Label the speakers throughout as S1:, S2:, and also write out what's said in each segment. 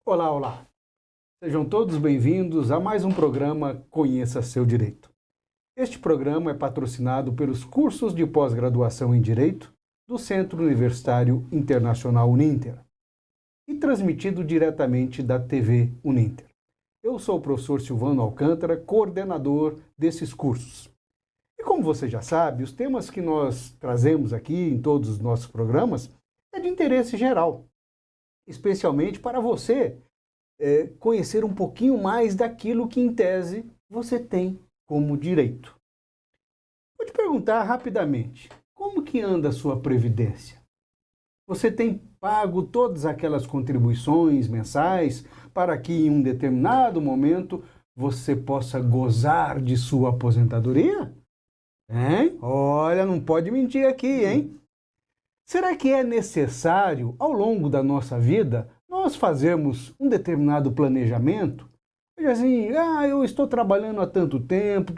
S1: Olá, olá! Sejam todos bem-vindos a mais um programa Conheça Seu Direito. Este programa é patrocinado pelos cursos de pós-graduação em Direito do Centro Universitário Internacional Uninter e transmitido diretamente da TV Uninter. Eu sou o professor Silvano Alcântara, coordenador desses cursos. E como você já sabe, os temas que nós trazemos aqui em todos os nossos programas é de interesse geral, especialmente para você conhecer um pouquinho mais daquilo que, em tese, você tem como direito. Vou te perguntar rapidamente, como que anda a sua previdência? Você tem pago todas aquelas contribuições mensais para que, em um determinado momento, você possa gozar de sua aposentadoria? Hein? Olha, não pode mentir aqui, hein? Será que é necessário, ao longo da nossa vida, nós fazermos um determinado planejamento? Assim, eu estou trabalhando há tanto tempo.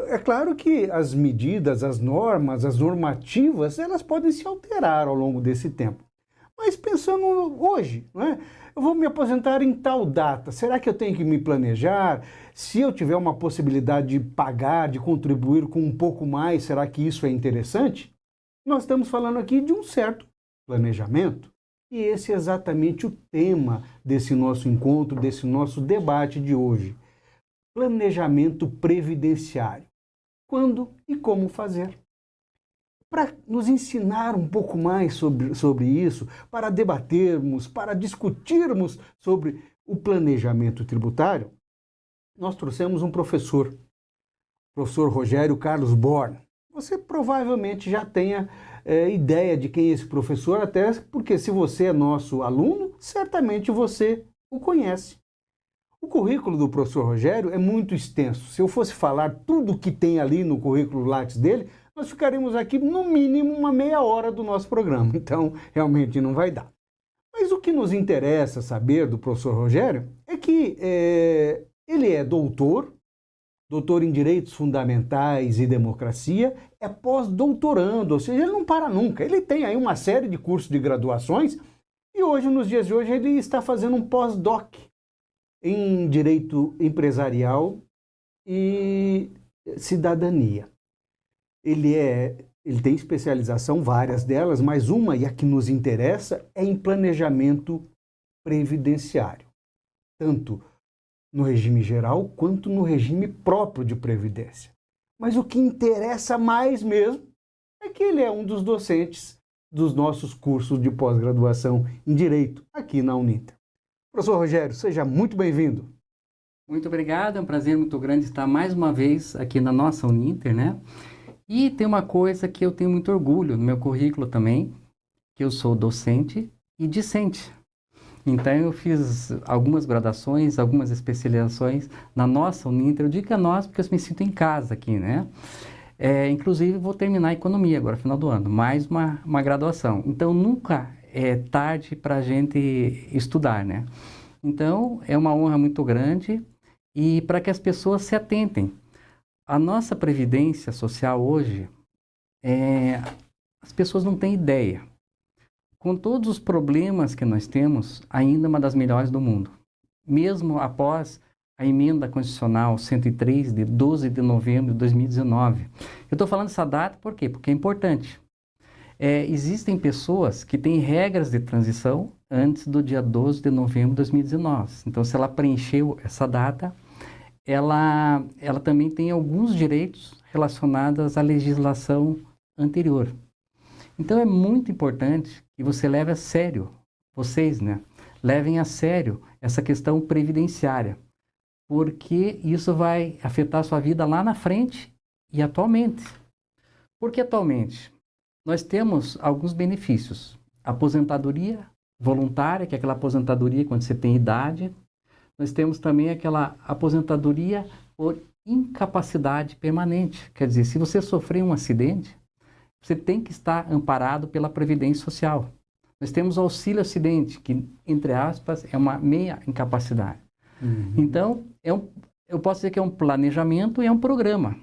S1: É claro que as medidas, as normas, as normativas, elas podem se alterar ao longo desse tempo. Mas pensando hoje, não é? Eu vou me aposentar em tal data. Será que eu tenho que me planejar? Se eu tiver uma possibilidade de pagar, de contribuir com um pouco mais, será que isso é interessante? Nós estamos falando aqui de um certo planejamento. E esse é exatamente o tema desse nosso encontro, desse nosso debate de hoje. Planejamento previdenciário. Quando e como fazer? Para nos ensinar um pouco mais sobre isso, para debatermos, para discutirmos sobre o planejamento tributário, nós trouxemos um professor, o professor Rogério Carlos Born. Você provavelmente já tenha ideia de quem é esse professor, até porque se você é nosso aluno, certamente você o conhece. O currículo do professor Rogério é muito extenso. Se eu fosse falar tudo o que tem ali no currículo Lattes dele, nós ficaríamos aqui no mínimo uma meia hora do nosso programa. Então, realmente não vai dar. Mas o que nos interessa saber do professor Rogério é que ele é doutor em Direitos Fundamentais e Democracia, é pós-doutorando, ou seja, ele não para nunca. Ele tem aí uma série de cursos de graduações e hoje, nos dias de hoje, ele está fazendo um pós-doc em Direito Empresarial e Cidadania. Ele tem especialização, várias delas, mas uma, e a que nos interessa, é em planejamento previdenciário. Tanto no regime geral, quanto no regime próprio de previdência. Mas o que interessa mais mesmo é que ele é um dos docentes dos nossos cursos de pós-graduação em Direito, aqui na Uninter. Professor Rogério, seja muito bem-vindo.
S2: Muito obrigado, é um prazer muito grande estar mais uma vez aqui na nossa Uninter, né? E tem uma coisa que eu tenho muito orgulho no meu currículo também, que eu sou docente e discente. Então, eu fiz algumas graduações, algumas especializações na nossa Uninter. Eu digo que é nossa porque eu me sinto em casa aqui, né? Inclusive, vou terminar a economia agora, final do ano, mais uma graduação. Então, nunca é tarde para a gente estudar, né? Então, é uma honra muito grande e para que as pessoas se atentem. A nossa previdência social hoje, as pessoas não têm ideia. Com todos os problemas que nós temos, ainda uma das melhores do mundo. Mesmo após a emenda constitucional 103, de 12 de novembro de 2019. Eu estou falando essa data por quê? Porque é importante. Existem pessoas que têm regras de transição antes do dia 12 de novembro de 2019. Então, se ela preencheu essa data, ela também tem alguns direitos relacionados à legislação anterior. Então, é muito importante que você leve a sério, vocês, né? Levem a sério essa questão previdenciária, porque isso vai afetar a sua vida lá na frente e atualmente. Porque atualmente nós temos alguns benefícios. Aposentadoria voluntária, que é aquela aposentadoria quando você tem idade. Nós temos também aquela aposentadoria por incapacidade permanente. Quer dizer, se você sofrer um acidente, você tem que estar amparado pela Previdência Social. Nós temos o auxílio acidente, que, entre aspas, é uma meia incapacidade. Uhum. Então, eu posso dizer que é um planejamento e é um programa.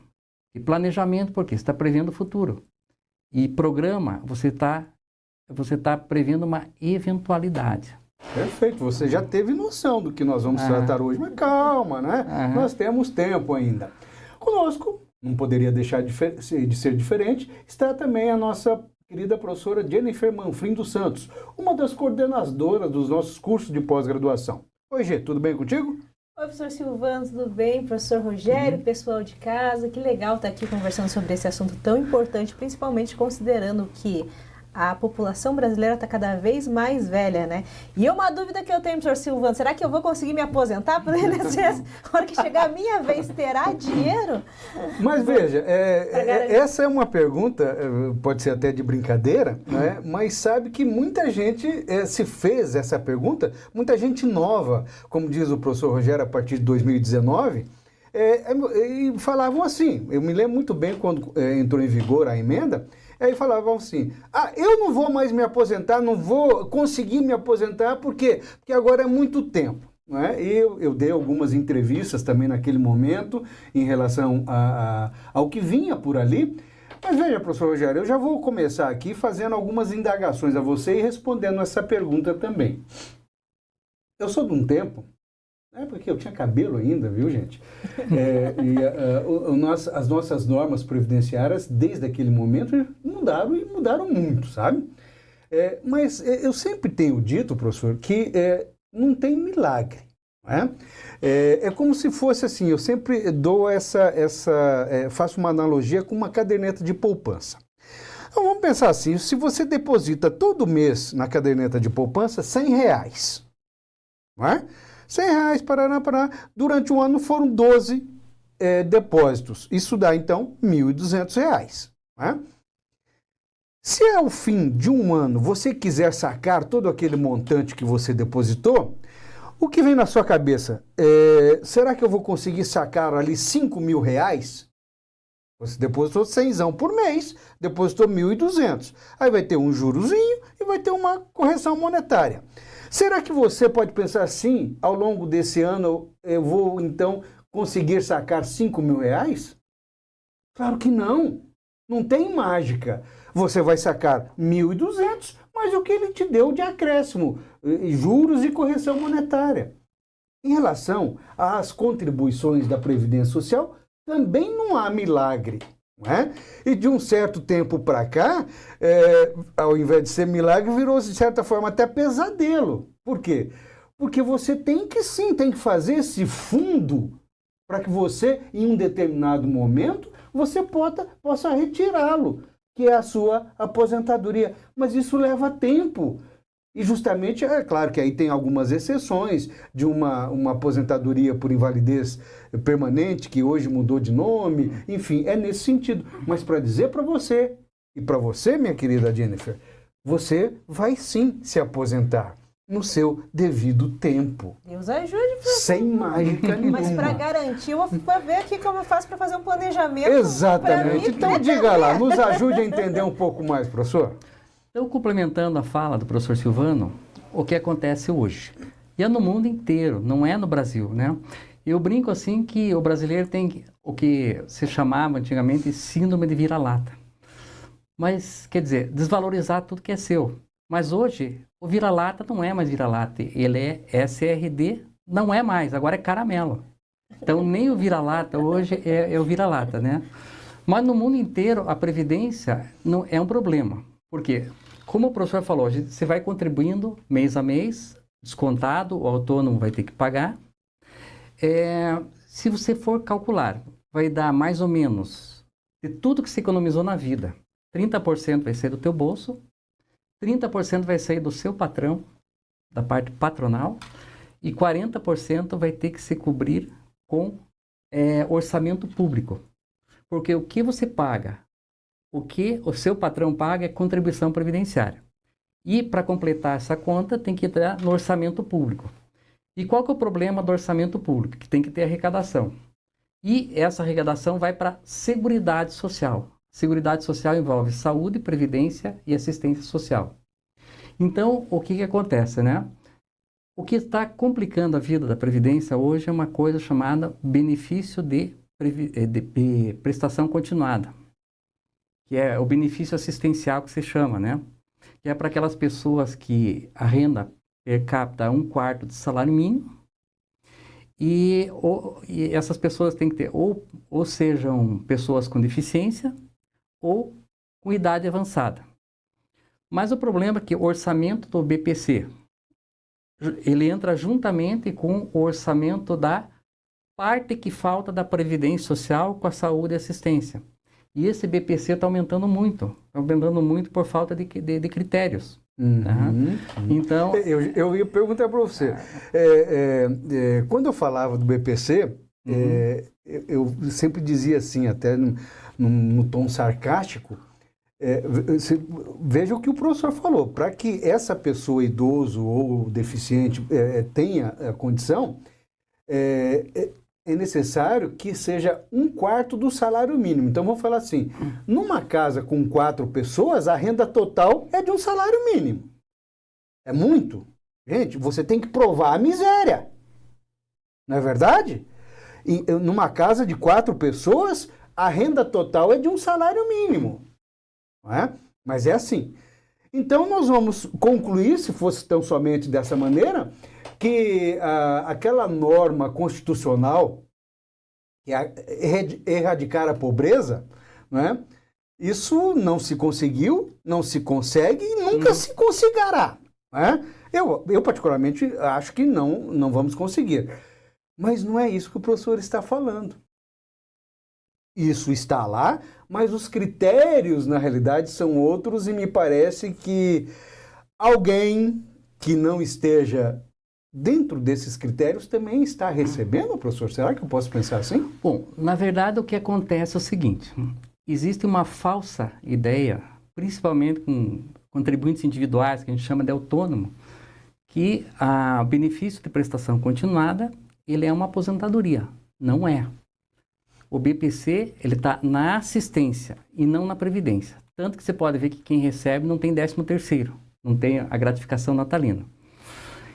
S2: E planejamento porque você está prevendo o futuro. E programa, você está prevendo uma eventualidade.
S1: Perfeito, você já teve noção do que nós vamos tratar hoje, mas calma, né? Nós temos tempo ainda. Conosco, não poderia deixar de ser diferente, está também a nossa querida professora Jennifer Manfrim dos Santos, uma das coordenadoras dos nossos cursos de pós-graduação. Oi, Gê, tudo bem contigo?
S3: Oi, professor Silvano, tudo bem? Professor Rogério, pessoal de casa, que legal estar aqui conversando sobre esse assunto tão importante, principalmente considerando que a população brasileira está cada vez mais velha, né? E uma dúvida que eu tenho, professor Silvano, será que eu vou conseguir me aposentar pelo INSS? Na hora que chegar a minha vez, terá dinheiro?
S1: Mas veja, essa é uma pergunta, pode ser até de brincadeira, né? Mas sabe que muita gente se fez essa pergunta, muita gente nova, como diz o professor Rogério, a partir de 2019, e falavam assim, eu me lembro muito bem quando entrou em vigor a emenda, aí falavam assim, eu não vou mais me aposentar, não vou conseguir me aposentar, por quê? Porque agora é muito tempo. Não é? Eu dei algumas entrevistas também naquele momento em relação ao que vinha por ali. Mas veja, professor Rogério, eu já vou começar aqui fazendo algumas indagações a você e respondendo essa pergunta também. Eu sou de um tempo, porque eu tinha cabelo ainda, viu, gente? As nossas normas previdenciárias, desde aquele momento, mudaram e mudaram muito, sabe? Mas eu sempre tenho dito, professor, que não tem milagre. Não é? É como se fosse assim, eu sempre dou faço uma analogia com uma caderneta de poupança. Então vamos pensar assim, se você deposita todo mês na caderneta de poupança R$100, não é? R$100, parará, durante um ano foram 12 depósitos. Isso dá, então, R$1.200. Né? Se ao fim de um ano você quiser sacar todo aquele montante que você depositou, o que vem na sua cabeça? Será que eu vou conseguir sacar ali R$5.000? Você depositou 100 por mês, depositou 1.200. Aí vai ter um jurozinho e vai ter uma correção monetária. Será que você pode pensar assim, ao longo desse ano eu vou então conseguir sacar R$5.000? Claro que não. Não tem mágica. Você vai sacar 1.200, mas o que ele te deu de acréscimo, juros e correção monetária. Em relação às contribuições da Previdência Social, também não há milagre. Não é? E de um certo tempo para cá, ao invés de ser milagre, virou de certa forma até pesadelo. Por quê? Porque você tem que fazer esse fundo para que você, em um determinado momento, você possa retirá-lo, que é a sua aposentadoria. Mas isso leva tempo. E justamente, é claro que aí tem algumas exceções de uma aposentadoria por invalidez permanente, que hoje mudou de nome, enfim, é nesse sentido. Mas para dizer para você, e para você, minha querida Jennifer, você vai sim se aposentar no seu devido tempo.
S3: Deus ajude, professor.
S1: Sem mágica nenhuma.
S3: Mas para garantir, eu vou ver aqui como eu faço para fazer um planejamento.
S1: Exatamente. Então diga lá, nos ajude a entender um pouco mais, professor.
S2: Então, complementando a fala do professor Silvano, o que acontece hoje? E é no mundo inteiro, não é no Brasil, né? Eu brinco assim que o brasileiro tem o que se chamava antigamente de síndrome de vira-lata. Mas, quer dizer, desvalorizar tudo que é seu. Mas hoje, o vira-lata não é mais vira-lata, ele é SRD, não é mais, agora é caramelo. Então, nem o vira-lata hoje é o vira-lata, né? Mas no mundo inteiro, a previdência não é um problema. Por quê? Como o professor falou, você vai contribuindo mês a mês, descontado, o autônomo vai ter que pagar. Se você for calcular, vai dar mais ou menos de tudo que você economizou na vida. 30% vai sair do teu bolso, 30% vai sair do seu patrão, da parte patronal, e 40% vai ter que se cobrir com orçamento público. Porque o que você paga, o que o seu patrão paga é contribuição previdenciária. E para completar essa conta tem que entrar no orçamento público. E qual que é o problema do orçamento público? Que tem que ter arrecadação. E essa arrecadação vai para a Seguridade Social. Seguridade Social envolve saúde, previdência e assistência social. Então, o que acontece, né? O que está complicando a vida da Previdência hoje é uma coisa chamada benefício de prestação continuada, que é o benefício assistencial que se chama, né? Que é para aquelas pessoas que a renda per capita 1/4 do salário mínimo, e essas pessoas têm que ter ou sejam pessoas com deficiência ou com idade avançada. Mas o problema é que o orçamento do BPC, ele entra juntamente com o orçamento da parte que falta da Previdência Social com a saúde e assistência. E esse BPC está aumentando muito por falta de critérios. Então,
S1: eu ia perguntar para você. Quando eu falava do BPC, eu sempre dizia assim, até no tom sarcástico, veja o que o professor falou. Para que essa pessoa idoso ou deficiente tenha a condição, é necessário que seja 1/4 do salário mínimo. Então, vamos falar assim, numa casa com 4 pessoas, a renda total é de um salário mínimo. É muito. Gente, você tem que provar a miséria. Não é verdade? Numa casa de 4 pessoas, a renda total é de um salário mínimo. Não é? Mas é assim. Então, nós vamos concluir, se fosse tão somente dessa maneira, que aquela norma constitucional, que é erradicar a pobreza, né, isso não se conseguiu, não se consegue e nunca se conseguirá. Né? Eu particularmente acho que não vamos conseguir. Mas não é isso que o professor está falando. Isso está lá, mas os critérios, na realidade, são outros e me parece que alguém que não esteja dentro desses critérios também está recebendo, professor? Será que eu posso pensar assim?
S2: Bom, na verdade o que acontece é o seguinte, existe uma falsa ideia, principalmente com contribuintes individuais, que a gente chama de autônomo, que o benefício de prestação continuada, ele é uma aposentadoria. Não é. O BPC, ele está na assistência e não na previdência. Tanto que você pode ver que quem recebe não tem 13º, não tem a gratificação natalina.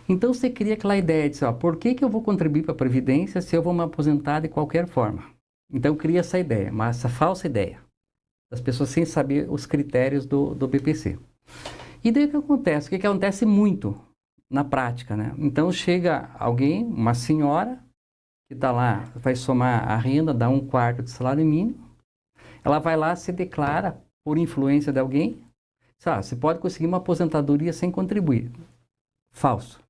S2: Então você cria aquela ideia de, por que eu vou contribuir para a Previdência se eu vou me aposentar de qualquer forma? Então cria essa ideia, mas essa falsa ideia, das pessoas sem saber os critérios do BPC. E daí o que acontece? O que acontece muito na prática, né? Então chega alguém, uma senhora, que está lá, vai somar a renda, dá 1/4 do salário mínimo, ela vai lá, se declara, por influência de alguém, você pode conseguir uma aposentadoria sem contribuir. Falso.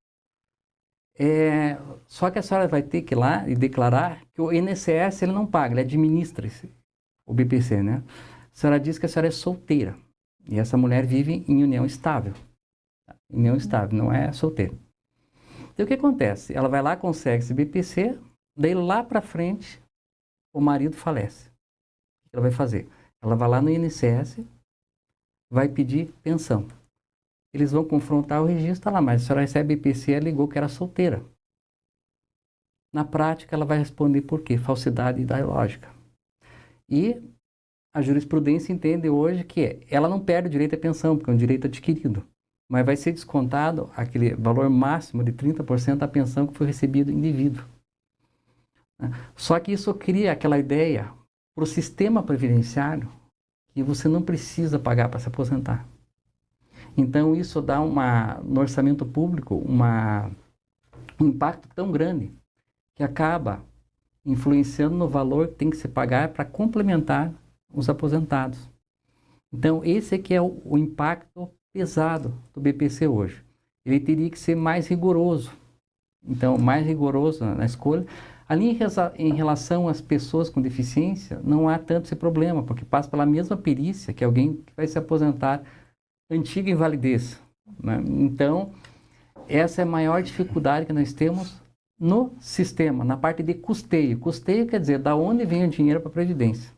S2: Só que a senhora vai ter que ir lá e declarar que o INSS ele não paga, ele administra o BPC, né? A senhora diz que a senhora é solteira e essa mulher vive em união estável. União estável, não é solteira. Então o que acontece? Ela vai lá, consegue esse BPC, daí lá para frente o marido falece. O que ela vai fazer? Ela vai lá no INSS, vai pedir pensão. Eles vão confrontar o registro, lá, mas a senhora recebe BPC, ela ligou que era solteira. Na prática, ela vai responder por quê? Falsidade ideológica. E a jurisprudência entende hoje que ela não perde o direito à pensão, porque é um direito adquirido, mas vai ser descontado aquele valor máximo de 30% da pensão que foi recebido indivíduo. Só que isso cria aquela ideia para o sistema previdenciário que você não precisa pagar para se aposentar. Então, isso dá no orçamento público um impacto tão grande que acaba influenciando no valor que tem que se pagar para complementar os aposentados. Então, esse aqui é o impacto pesado do BPC hoje. Ele teria que ser mais rigoroso. Então, mais rigoroso na escolha. Ali, em relação às pessoas com deficiência, não há tanto esse problema, porque passa pela mesma perícia que alguém que vai se aposentar antiga invalidez. Né? Então, essa é a maior dificuldade que nós temos no sistema, na parte de custeio. Custeio quer dizer, da onde vem o dinheiro para a Previdência.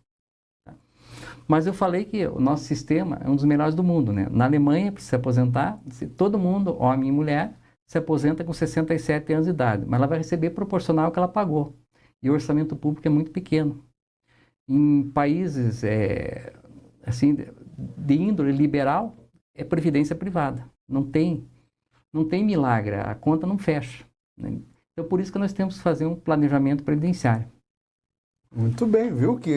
S2: Mas eu falei que o nosso sistema é um dos melhores do mundo. Né? Na Alemanha, para se aposentar, todo mundo, homem e mulher, se aposenta com 67 anos de idade, mas ela vai receber proporcional ao que ela pagou. E o orçamento público é muito pequeno. Em países assim, de índole liberal, é previdência privada. Não tem milagre, a conta não fecha. Né? Então, por isso que nós temos que fazer um planejamento previdenciário.
S1: Muito bem, viu que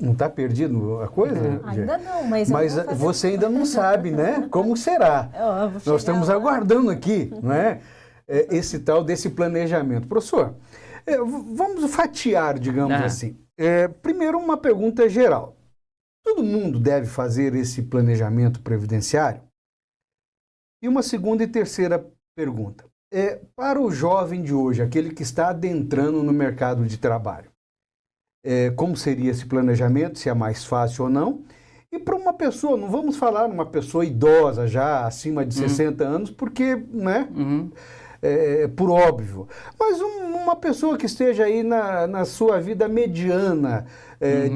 S1: não está perdido a coisa?
S3: Ainda não, mas
S1: você ainda não sabe, né? Como será? Nós estamos aguardando aqui, não é? Esse tal desse planejamento. Professor, vamos fatiar, digamos assim. Primeiro, uma pergunta geral. Todo mundo deve fazer esse planejamento previdenciário? E uma segunda e terceira pergunta. Para o jovem de hoje, aquele que está adentrando no mercado de trabalho, como seria esse planejamento, se é mais fácil ou não? E para uma pessoa, não vamos falar uma pessoa idosa já, acima de 60 anos, porque, né? Por óbvio. Mas uma pessoa que esteja aí na sua vida mediana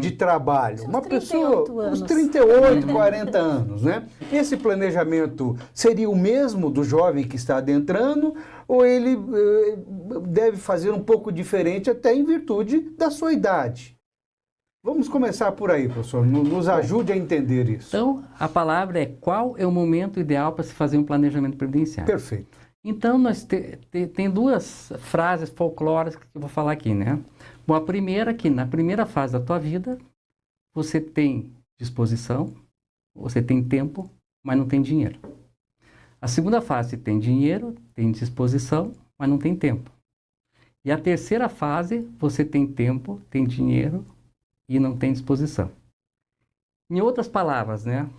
S1: de trabalho, uma pessoa, uns 38, 40 anos, né? Esse planejamento seria o mesmo do jovem que está adentrando ou ele deve fazer um pouco diferente até em virtude da sua idade? Vamos começar por aí, professor. Nos ajude a entender isso.
S2: Então, a palavra é: qual é o momento ideal para se fazer um planejamento previdenciário?
S1: Perfeito.
S2: Então, nós tem duas frases folclóricas que eu vou falar aqui, né? Bom, a primeira é que na primeira fase da tua vida, você tem disposição, você tem tempo, mas não tem dinheiro. A segunda fase tem dinheiro, tem disposição, mas não tem tempo. E a terceira fase, você tem tempo, tem dinheiro e não tem disposição. Em outras palavras, né?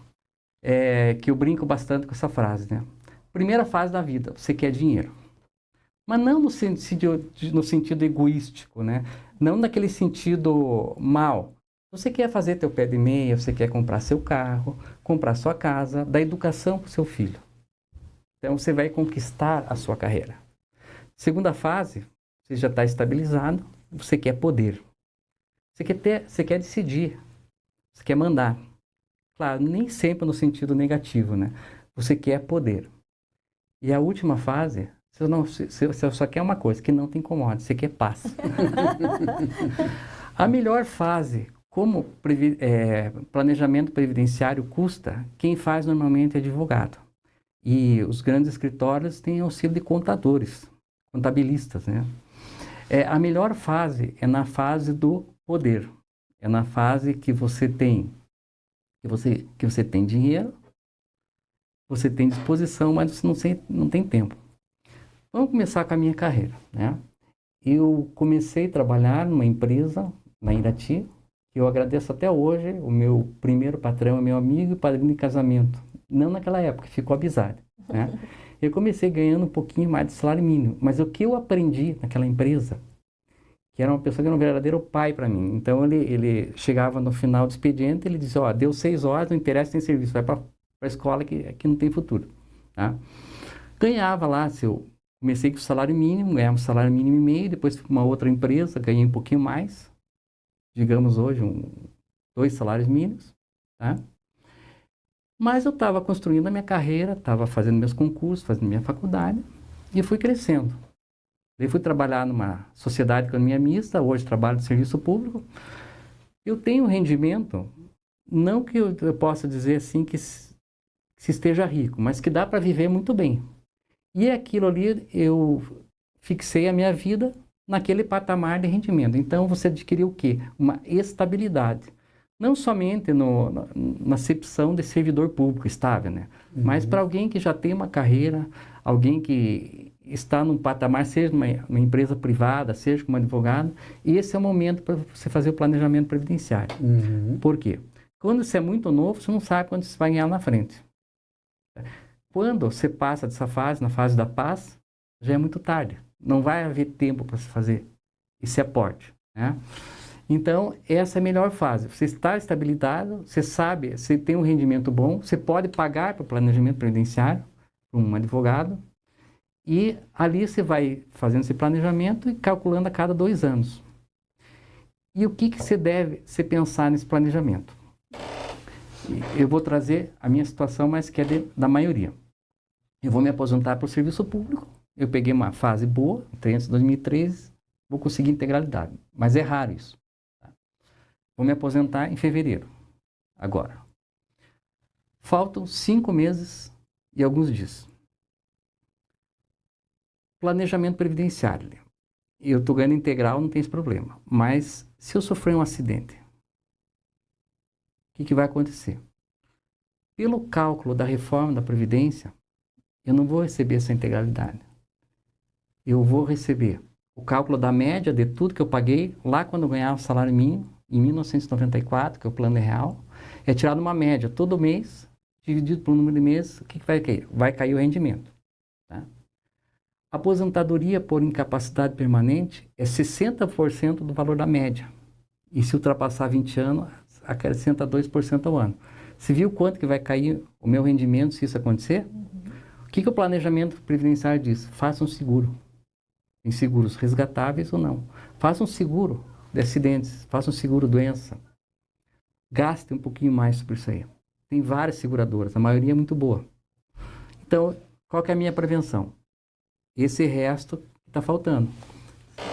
S2: Que eu brinco bastante com essa frase, né? Primeira fase da vida, você quer dinheiro. Mas não no sentido egoístico, né? Não naquele sentido mal. Você quer fazer teu pé de meia, você quer comprar seu carro, comprar sua casa, dar educação para o seu filho. Então, você vai conquistar a sua carreira. Segunda fase, você já está estabilizado, você quer poder. Você quer decidir, você quer mandar. Claro, nem sempre no sentido negativo, né? Você quer poder. E a última fase, você só quer uma coisa, que não te incomode, você quer paz. A melhor fase, como planejamento previdenciário custa, quem faz normalmente é advogado. E os grandes escritórios têm auxílio de contadores, contabilistas, né? A melhor fase é na fase do poder. É na fase que você tem dinheiro, você tem disposição, mas você não tem tempo. Vamos começar com a minha carreira, né? Eu comecei a trabalhar numa empresa na Irati, que eu agradeço até hoje. O meu primeiro patrão é meu amigo e padrinho de casamento. Não naquela época, ficou amizade, né? Eu comecei ganhando um pouquinho mais de salário mínimo, mas o que eu aprendi naquela empresa, que era uma pessoa que era um verdadeiro pai para mim. Então ele chegava no final do expediente, ele dizia: deu 6 horas, não interessa, tem serviço, vai para a escola que não tem futuro, tá? Ganhava lá, comecei com o salário mínimo, ganhava um salário mínimo e meio, depois fui para uma outra empresa, ganhei um pouquinho mais, digamos hoje 2 salários mínimos, tá? Mas eu estava construindo a minha carreira, estava fazendo meus concursos, fazendo minha faculdade e fui crescendo. Daí fui trabalhar numa sociedade de economia mista, hoje trabalho no serviço público. Eu tenho um rendimento, não que eu possa dizer assim que se esteja rico, mas que dá para viver muito bem. E aquilo ali, eu fixei a minha vida naquele patamar de rendimento. Então, você adquiriu o quê? Uma estabilidade. Não somente na acepção de servidor público estável, né? Mas para alguém que já tem uma carreira, alguém que está num patamar, seja numa empresa privada, seja como advogado, esse é o momento para você fazer o planejamento previdenciário. Por quê? Quando você é muito novo, você não sabe quando você vai ganhar na frente. Quando você passa dessa fase, na fase da paz, já é muito tarde. Não vai haver tempo para se fazer esse aporte, né? Então, essa é a melhor fase. Você está estabilizado, você sabe, você tem um rendimento bom, você pode pagar para o planejamento previdenciário, para um advogado, e ali você vai fazendo esse planejamento e calculando a cada 2 anos. E o que você deve pensar nesse planejamento? Eu vou trazer a minha situação, mas que é da maioria. Eu vou me aposentar para o serviço público, eu peguei uma fase boa, entrei antes de 2013, vou conseguir integralidade, mas é raro isso. Vou me aposentar em fevereiro, agora. Faltam 5 meses e alguns dias. Planejamento previdenciário. eu estou ganhando integral, não tem esse problema. Mas se eu sofrer um acidente, o que vai acontecer? Pelo cálculo da reforma da Previdência, eu não vou receber essa integralidade. Eu vou receber o cálculo da média de tudo que eu paguei lá quando eu ganhava o salário mínimo, em 1994, que é o plano real. É tirado uma média todo mês, dividido por número de meses, o que vai cair? Vai cair o rendimento. Tá? Aposentadoria por incapacidade permanente é 60% do valor da média. E se ultrapassar 20 anos, acrescenta 2% ao ano. Você viu quanto que vai cair o meu rendimento se isso acontecer? O que o planejamento previdenciário diz? Faça um seguro. Tem seguros resgatáveis ou não. Faça um seguro de acidentes, faça um seguro doença. Gaste um pouquinho mais sobre isso aí. Tem várias seguradoras, a maioria é muito boa. Então, qual que é a minha prevenção? Esse resto que está faltando.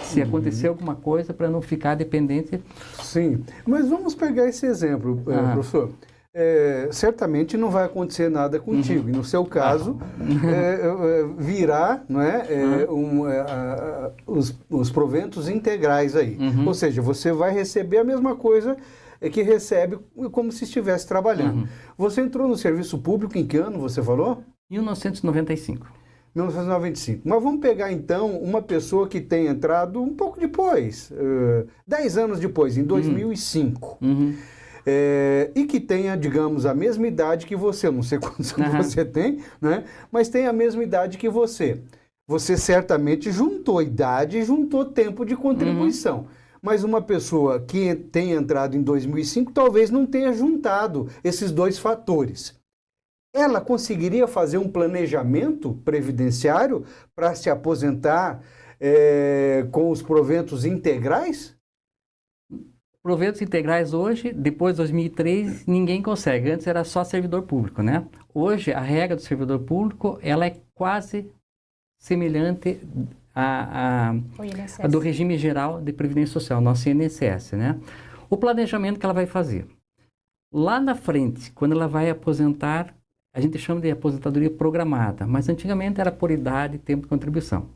S2: Se acontecer alguma coisa, para não ficar dependente...
S1: Sim, mas vamos pegar esse exemplo, professor. Certamente não vai acontecer nada contigo. E no seu caso, virá, não é, os proventos integrais aí. Ou seja, você vai receber a mesma coisa que recebe como se estivesse trabalhando. Você entrou no serviço público em que ano, você falou?
S2: 1995.
S1: 1995. Mas vamos pegar então uma pessoa que tenha entrado um pouco depois, 10 anos depois, em 2005. E que tenha, digamos, a mesma idade que você. Eu não sei quantos anos você tem, né? Mas tem a mesma idade que você. Você certamente juntou idade e juntou tempo de contribuição. Mas uma pessoa que tenha entrado em 2005 talvez não tenha juntado esses dois fatores. Ela conseguiria fazer um planejamento previdenciário para se aposentar com os proventos integrais?
S2: Proventos integrais hoje, depois de 2003, ninguém consegue. Antes era só servidor público, né? Hoje, a regra do servidor público, ela é quase semelhante à do regime geral de previdência social, nosso INSS, né? O planejamento que ela vai fazer. Lá na frente, quando ela vai aposentar, a gente chama de aposentadoria programada, mas antigamente era por idade e tempo de contribuição.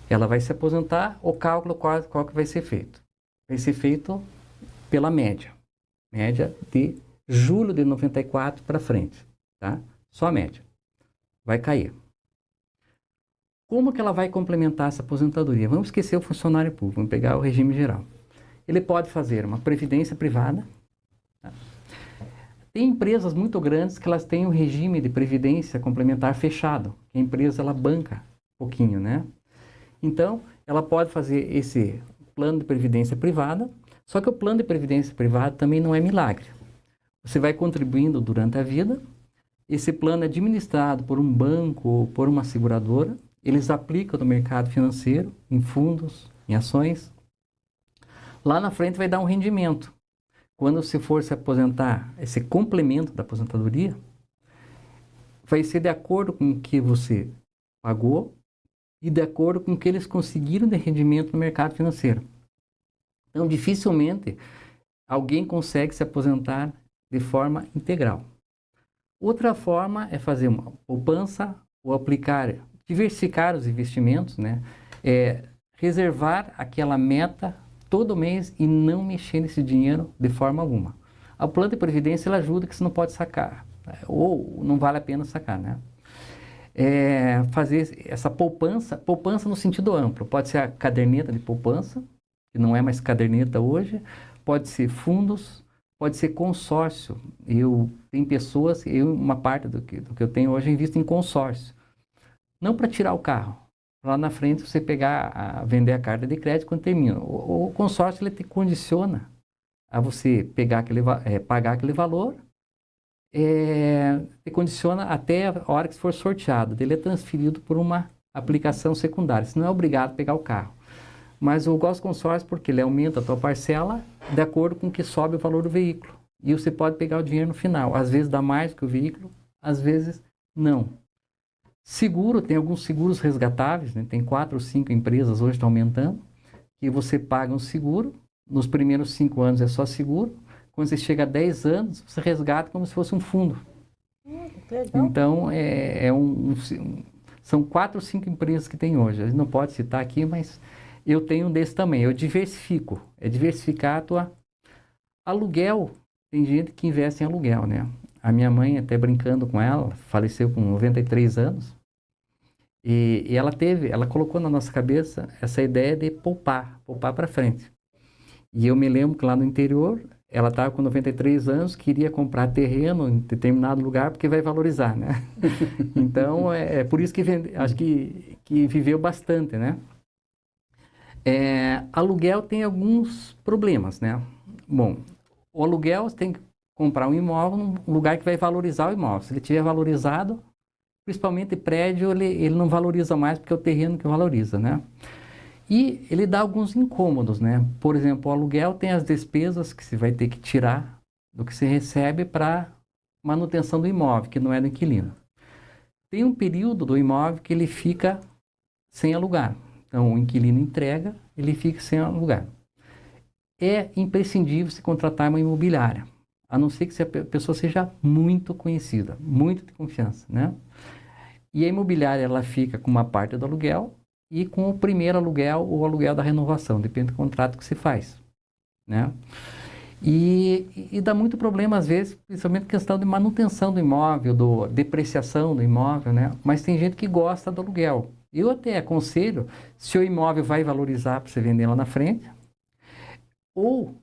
S2: Ela vai se aposentar, o cálculo qual que vai ser feito? Vai ser feito pela média de julho de 94 para frente, tá? Só a média. Vai cair. Como que ela vai complementar essa aposentadoria? Vamos esquecer o funcionário público, vamos pegar o regime geral. Ele pode fazer uma previdência privada. Tá? Tem empresas muito grandes que elas têm um regime de previdência complementar fechado. A empresa, ela banca um pouquinho, né? Então, ela pode fazer esse plano de previdência privada, só que o plano de previdência privada também não é milagre. Você vai contribuindo durante a vida, esse plano é administrado por um banco ou por uma seguradora, eles aplicam no mercado financeiro, em fundos, em ações. Lá na frente vai dar um rendimento. Quando você for se aposentar, esse complemento da aposentadoria vai ser de acordo com o que você pagou e de acordo com o que eles conseguiram de rendimento no mercado financeiro. Então, dificilmente alguém consegue se aposentar de forma integral. Outra forma é fazer uma poupança ou diversificar os investimentos, né? Reservar aquela meta todo mês e não mexer nesse dinheiro de forma alguma. A plano de previdência ela ajuda que você não pode sacar, ou não vale a pena sacar, né? Fazer essa poupança no sentido amplo. Pode ser a caderneta de poupança, que não é mais caderneta hoje, pode ser fundos, pode ser consórcio. Tem pessoas, uma parte do que eu tenho hoje eu invisto em consórcio. Não para tirar o carro. Lá na frente você vender a carta de crédito quando termina. O consórcio ele te condiciona a você pagar aquele valor, te condiciona até a hora que for sorteado. Ele é transferido por uma aplicação secundária. Você não é obrigado a pegar o carro. Mas eu gosto do consórcio porque ele aumenta a tua parcela de acordo com o que sobe o valor do veículo. E você pode pegar o dinheiro no final. Às vezes dá mais que o veículo, às vezes não. Seguro, tem alguns seguros resgatáveis, né? Tem 4 ou 5 empresas hoje estão aumentando, que você paga um seguro, nos primeiros 5 anos é só seguro, quando você chega a 10 anos, você resgata como se fosse um fundo.
S3: Legal.
S2: Então, são 4 ou 5 empresas que tem hoje. A gente não pode citar aqui, mas Eu tenho um desse também, eu diversifico. É diversificar a tua... Aluguel, tem gente que investe em aluguel, né? A minha mãe, até brincando com ela, faleceu com 93 anos. E ela colocou na nossa cabeça essa ideia de poupar para frente. E eu me lembro que lá no interior, ela estava com 93 anos, queria comprar terreno em determinado lugar porque vai valorizar, né? Então, é por isso que acho que viveu bastante, né? Aluguel tem alguns problemas, né? Bom, o aluguel você tem que comprar um imóvel num lugar que vai valorizar o imóvel. Se ele tiver valorizado, principalmente prédio, ele não valoriza mais porque é o terreno que valoriza, né? E ele dá alguns incômodos, né? Por exemplo, o aluguel tem as despesas que você vai ter que tirar do que você recebe para manutenção do imóvel, que não é do inquilino. Tem um período do imóvel que ele fica sem alugar. Então, o inquilino entrega, ele fica sem alugar. É imprescindível se contratar uma imobiliária, a não ser que a pessoa seja muito conhecida, muito de confiança, né? E a imobiliária, ela fica com uma parte do aluguel e com o primeiro aluguel ou aluguel da renovação, depende do contrato que se faz, né? E dá muito problema, às vezes, principalmente questão de manutenção do imóvel, depreciação do imóvel, né? Mas tem gente que gosta do aluguel. Eu até aconselho, se o imóvel vai valorizar para você vender lá na frente, ou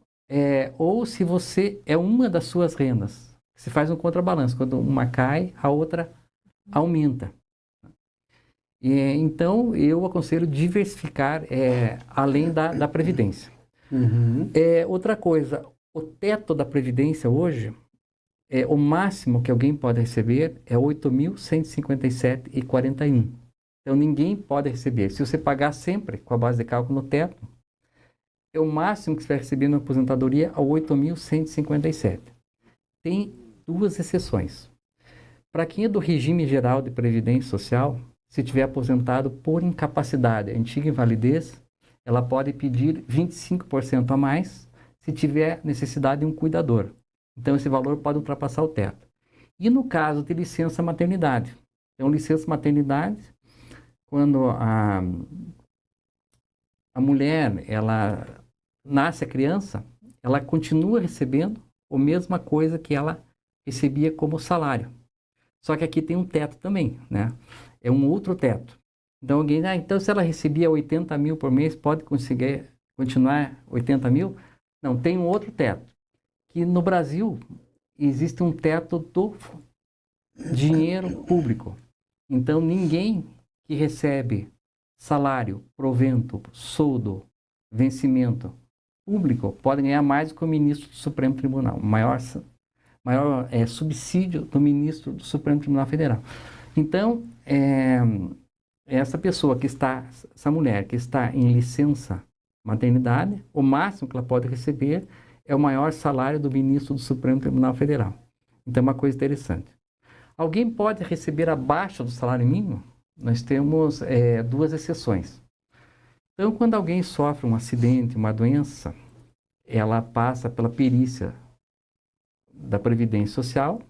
S2: se você é uma das suas rendas, você faz um contrabalanço, quando uma cai, a outra aumenta. Então, eu aconselho diversificar além da Previdência.
S1: Uhum.
S2: Outra coisa, o teto da Previdência hoje, o máximo que alguém pode receber é R$ 8.157,41. Então, ninguém pode receber. Se você pagar sempre com a base de cálculo no teto, o máximo que você vai receber na aposentadoria é 8.157. Tem duas exceções. Para quem é do regime geral de Previdência Social, se tiver aposentado por incapacidade, antiga invalidez, ela pode pedir 25% a mais se tiver necessidade de um cuidador. Então, esse valor pode ultrapassar o teto. E no caso de licença maternidade. Então, licença maternidade, quando a mulher, ela nasce a criança, ela continua recebendo a mesma coisa que ela recebia como salário. Só que aqui tem um teto também, né? É um outro teto. Então alguém, então se ela recebia 80 mil por mês, pode conseguir continuar 80 mil? Não, tem um outro teto. Que no Brasil existe um teto do dinheiro público. Então ninguém que recebe salário, provento, soldo, vencimento público pode ganhar mais do que o ministro do Supremo Tribunal. O maior subsídio do ministro do Supremo Tribunal Federal. Então, essa mulher que está em licença maternidade, o máximo que ela pode receber é o maior salário do ministro do Supremo Tribunal Federal. Então, é uma coisa interessante. Alguém pode receber abaixo do salário mínimo? Nós temos duas exceções. Então, quando alguém sofre um acidente, uma doença, ela passa pela perícia da Previdência Social.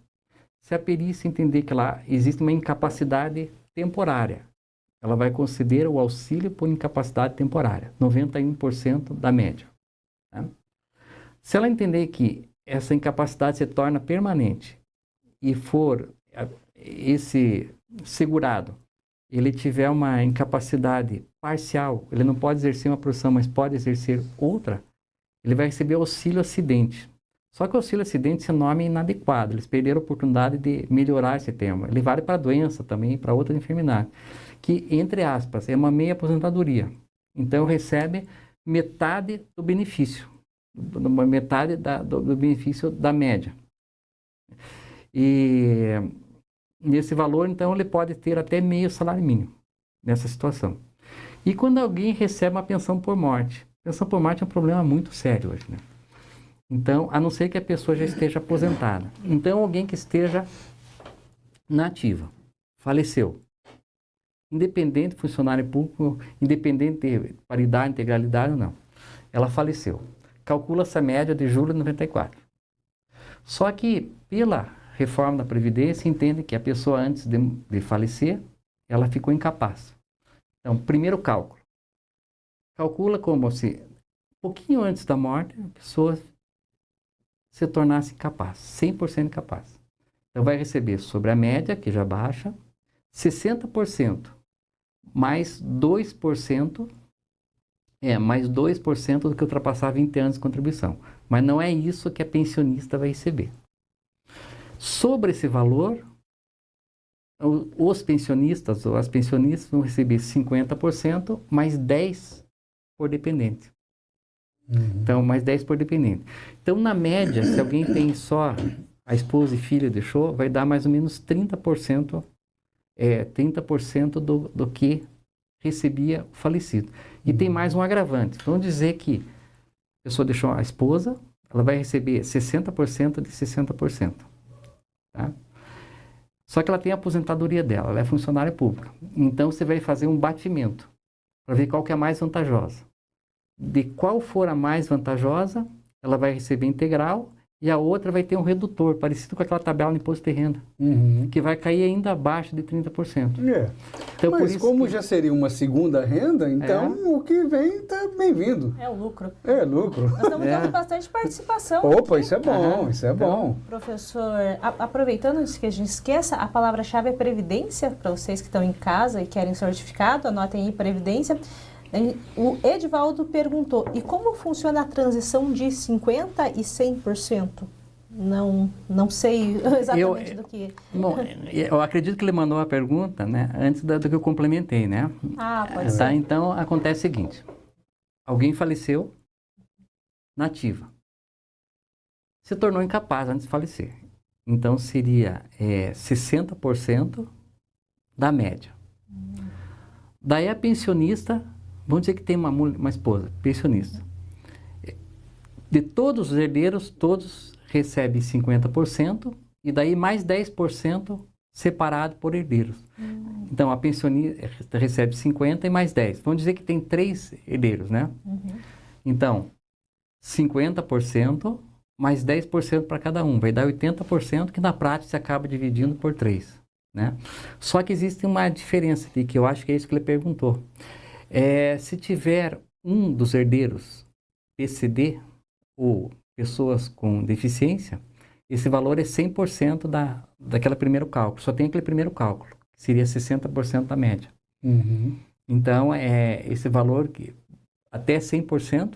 S2: Se a perícia entender que existe uma incapacidade temporária, ela vai conceder o auxílio por incapacidade temporária, 91% da média. Tá? Se ela entender que essa incapacidade se torna permanente e for esse segurado, ele tiver uma incapacidade parcial, ele não pode exercer uma profissão, mas pode exercer outra, ele vai receber auxílio acidente. Só que o auxílio acidente, esse nome é inadequado, eles perderam a oportunidade de melhorar esse tema. Ele vale para doença também, para outra enfermidade, que, entre aspas, é uma meia aposentadoria. Então, recebe metade do benefício, metade do benefício da média. E nesse valor, então, ele pode ter até meio salário mínimo nessa situação. E quando alguém recebe uma pensão por morte, pensão por morte é um problema muito sério hoje, né? Então, a não ser que a pessoa já esteja aposentada. Então, alguém que esteja na ativa, faleceu. Independente, funcionário público, independente de paridade, integralidade ou não. Ela faleceu. Calcula essa média de julho de 94. Só que, pela reforma da Previdência, entende que a pessoa, antes de falecer, ela ficou incapaz. Então, primeiro cálculo. calcula como se, pouquinho antes da morte, a pessoa se tornasse capaz, 100% capaz. Então, vai receber sobre a média, que já baixa, 60% mais 2%, mais 2% do que ultrapassar 20 anos de contribuição. Mas não é isso que a pensionista vai receber. Sobre esse valor, os pensionistas ou as pensionistas vão receber 50% mais 10% por dependente. Então, mais 10% por dependente. Então, na média, se alguém tem só a esposa e filho deixou, vai dar mais ou menos 30%, 30% do que recebia o falecido. E tem mais um agravante. Vamos dizer que a pessoa deixou a esposa, ela vai receber 60% de 60%. Tá? Só que ela tem a aposentadoria dela, ela é funcionária pública. Então, você vai fazer um batimento para ver qual que é a mais vantajosa. De qual for a mais vantajosa, ela vai receber integral e a outra vai ter um redutor, parecido com aquela tabela de imposto de renda, que vai cair ainda abaixo de 30%. Então,
S1: mas
S2: por isso
S1: como já seria uma segunda renda, então o que vem está bem-vindo.
S3: É o lucro.
S1: É lucro.
S3: Nós estamos tendo bastante participação.
S1: Opa, isso é bom, isso é bom.
S3: Professor, aproveitando antes que a gente esqueça, a palavra-chave é previdência, para vocês que estão em casa e querem certificado, anotem aí previdência. O Edivaldo perguntou, e como funciona a transição de 50% e 100%? Não sei exatamente do que...
S2: Bom, eu acredito que ele mandou a pergunta, né, antes do que eu complementei, né?
S3: Pode ser.
S2: Então, acontece o seguinte, alguém faleceu na ativa, se tornou incapaz antes de falecer. Então, seria 60% da média. Daí a pensionista... Vamos dizer que tem uma esposa, pensionista. De todos os herdeiros, todos recebem 50% e daí mais 10% separado por herdeiros. Então, a pensionista recebe 50% e mais 10%. Vamos dizer que tem 3 herdeiros, né? Então, 50% mais 10% para cada um. Vai dar 80%, que na prática se acaba dividindo por 3. Né? Só que existe uma diferença aqui, que eu acho que é isso que ele perguntou. Se tiver um dos herdeiros PCD ou pessoas com deficiência, esse valor é 100% daquele primeiro cálculo. Só tem aquele primeiro cálculo, que seria 60% da média. Então, esse valor, até 100%,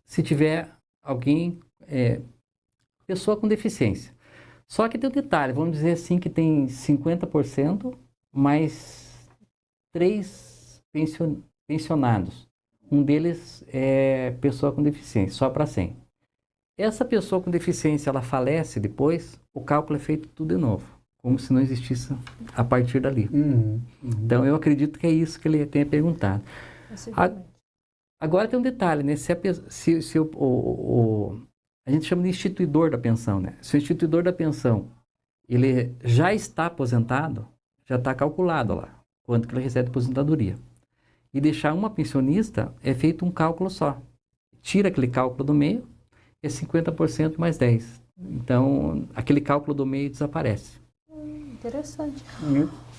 S2: se tiver alguém, pessoa com deficiência. Só que tem um detalhe, vamos dizer assim que tem 50% mais 3 pensionados. Um deles é pessoa com deficiência, só para 100. Essa pessoa com deficiência, ela falece depois, o cálculo é feito tudo de novo, como se não existisse a partir dali. Então, eu acredito que é isso que ele tenha perguntado. Agora tem um detalhe, né? A gente chama de instituidor da pensão, né? Se o instituidor da pensão, ele já está aposentado, já está calculado lá quanto que ele recebe de aposentadoria. E deixar uma pensionista é feito um cálculo só. Tira aquele cálculo do meio, é 50% mais 10%. Então, aquele cálculo do meio desaparece.
S3: Interessante.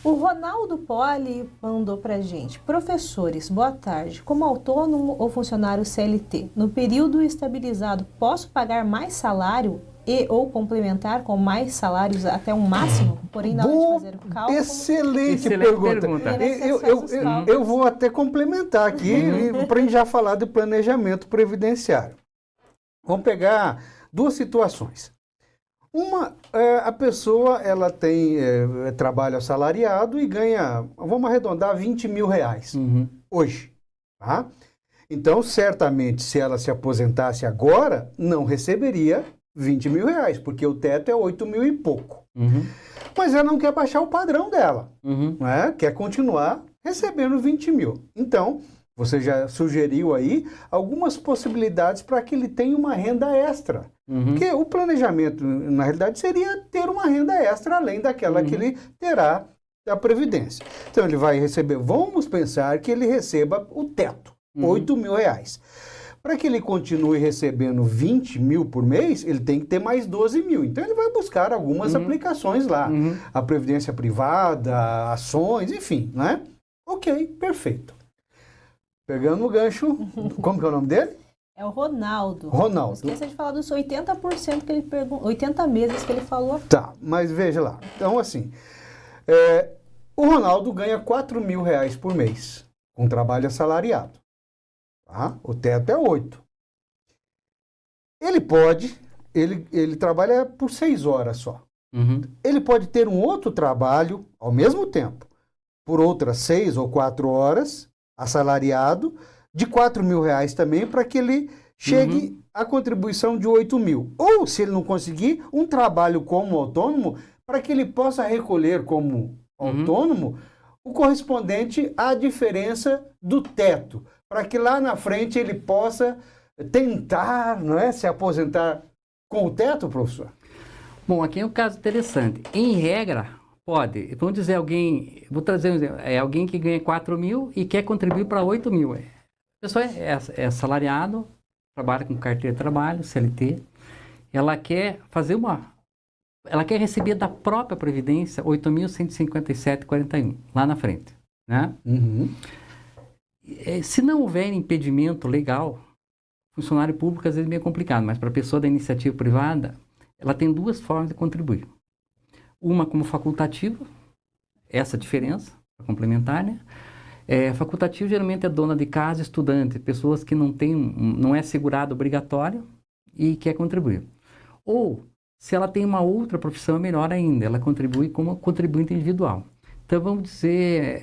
S3: O Ronaldo Poli mandou pra gente. Professores, boa tarde. Como autônomo ou funcionário CLT, no período estabilizado, posso pagar mais salário ou complementar com mais salários até um máximo? Porém, na hora de fazer o cálculo...
S1: Excelente pergunta. Eu vou até complementar aqui para a gente já falar de planejamento previdenciário. Vamos pegar 2 situações. Uma, a pessoa ela tem trabalho assalariado e ganha, vamos arredondar, 20 mil reais hoje. Tá? Então, certamente, se ela se aposentasse agora, não receberia 20 mil reais, porque o teto é 8 mil e pouco. Mas ela não quer baixar o padrão dela, né? Quer continuar recebendo 20 mil. Então, você já sugeriu aí algumas possibilidades para que ele tenha uma renda extra. Porque o planejamento, na realidade, seria ter uma renda extra além daquela que ele terá da Previdência. Então, ele vai receber, vamos pensar que ele receba o teto, 8 mil reais. Para que ele continue recebendo 20 mil por mês, ele tem que ter mais 12 mil. Então, ele vai buscar algumas aplicações lá. A previdência privada, ações, enfim, né? Ok, perfeito. Pegando o gancho, como que é o nome dele?
S3: É o Ronaldo.
S1: Ronaldo.
S3: Não esqueça de falar dos 80% que ele perguntou, 80 meses que ele falou.
S1: Tá, mas veja lá. Então, assim, o Ronaldo ganha R$ 4.000 por mês, com trabalho assalariado. Tá? O teto é 8. Ele trabalha por 6 horas só.
S2: Uhum.
S1: Ele pode ter um outro trabalho ao mesmo tempo, por outras 6 ou 4 horas, assalariado, de R$ 4.000 também, para que ele chegue à contribuição de 8.000. Ou, se ele não conseguir, um trabalho como autônomo, para que ele possa recolher como autônomo o correspondente à diferença do teto, para que lá na frente ele possa tentar, não é, se aposentar com o teto, professor?
S2: Bom, aqui é um caso interessante. Em regra, pode. Vamos dizer alguém, vou trazer um exemplo, alguém que ganha 4.000 e quer contribuir para 8.000. A pessoa é assalariado, trabalha com carteira de trabalho, CLT, ela quer receber da própria Previdência 8.157,41 lá na frente, né? Se não houver impedimento legal, funcionário público às vezes é meio complicado, mas para a pessoa da iniciativa privada, ela tem duas formas de contribuir. Uma como facultativa, essa diferença, complementar, né? Facultativo geralmente é dona de casa, estudante, pessoas que não é segurado obrigatório e quer contribuir. Ou, se ela tem uma outra profissão, é melhor ainda, ela contribui como contribuinte individual. Então, vamos dizer,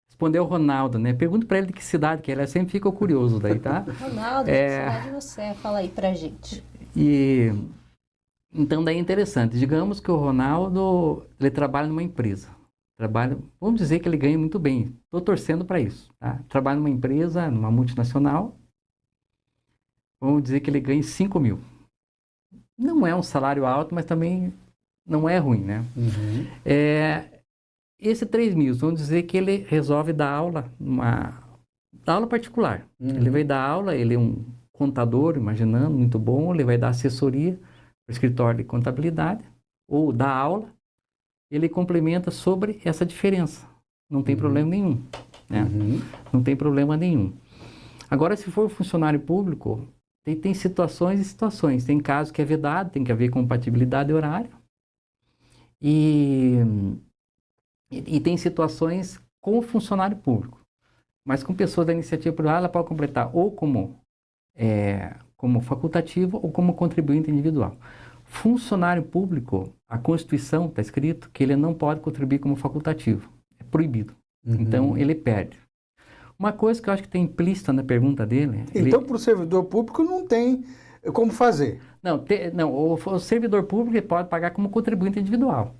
S2: responder ao Ronaldo, né? Pergunto para ele de que cidade que ele é, sempre fica curioso daí, tá?
S3: Ronaldo, de que cidade você é? Fala aí pra gente.
S2: Então, daí é interessante. Digamos que o Ronaldo, ele trabalha numa empresa. Vamos dizer que ele ganha muito bem. Estou torcendo para isso, tá? Trabalha numa empresa, numa multinacional. Vamos dizer que ele ganha 5.000. Não é um salário alto, mas também não é ruim, né? Esse 3.000, vamos dizer que ele resolve dar aula, aula particular. Ele vai dar aula, ele é um contador, imaginando, muito bom, ele vai dar assessoria para o escritório de contabilidade, ou dar aula, ele complementa sobre essa diferença. Não tem problema nenhum, né? Não tem problema nenhum. Agora, se for funcionário público, tem situações e situações. Tem casos que é vedado, tem que haver compatibilidade horária. E tem situações com o funcionário público. Mas com pessoas da iniciativa privada, ela pode completar ou como facultativo ou como contribuinte individual. Funcionário público, a Constituição está escrito que ele não pode contribuir como facultativo. É proibido. Então, ele perde. Uma coisa que eu acho que tem implícita na pergunta dele...
S1: Então, para o servidor público não tem como fazer?
S2: Não, o servidor público ele pode pagar como contribuinte individual.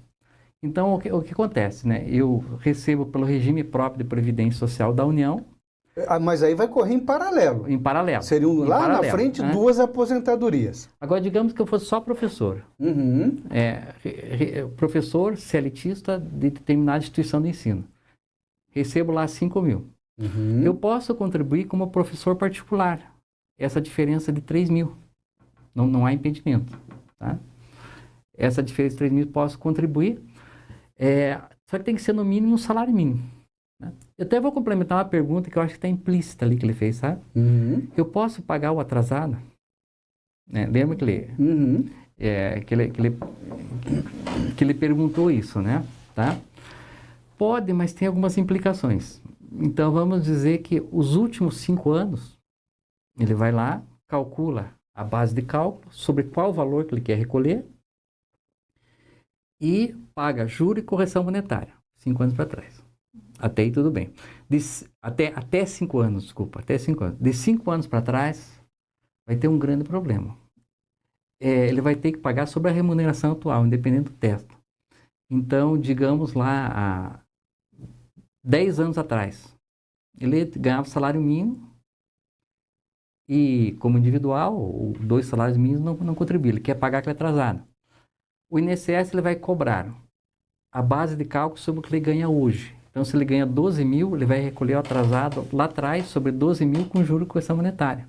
S2: Então, o que acontece, né? Eu recebo pelo regime próprio de Previdência Social da União.
S1: Mas aí vai correr em paralelo.
S2: Em paralelo.
S1: Seriam lá paralelo, na frente, né? Duas aposentadorias.
S2: Agora, digamos que eu fosse só professor. Professor CLTista de determinada instituição de ensino. Recebo lá 5.000. Eu posso contribuir como professor particular. Essa diferença de 3.000. Não há impedimento. Tá? Essa diferença de 3.000 posso contribuir. Só que tem que ser no mínimo um salário mínimo. Né? Eu até vou complementar uma pergunta que eu acho que está implícita ali que ele fez, sabe? Eu posso pagar o atrasado? Né? Lembra que ele perguntou isso, né? Tá? Pode, mas tem algumas implicações. Então, vamos dizer que os últimos 5 anos, ele vai lá, calcula a base de cálculo sobre qual valor que ele quer recolher e paga juro e correção monetária, 5 anos para trás. Até aí tudo bem. Até 5 anos, desculpa, até 5 anos. De 5 anos para trás, vai ter um grande problema. Ele vai ter que pagar sobre a remuneração atual, independente do teto. Então, digamos lá, há 10 anos atrás, ele ganhava salário mínimo e, como individual, 2 salários mínimos não contribui, ele quer pagar aquele atrasado. O INSS ele vai cobrar a base de cálculo sobre o que ele ganha hoje. Então, se ele ganha 12.000, ele vai recolher o atrasado lá atrás sobre 12.000 com juros e correção monetária.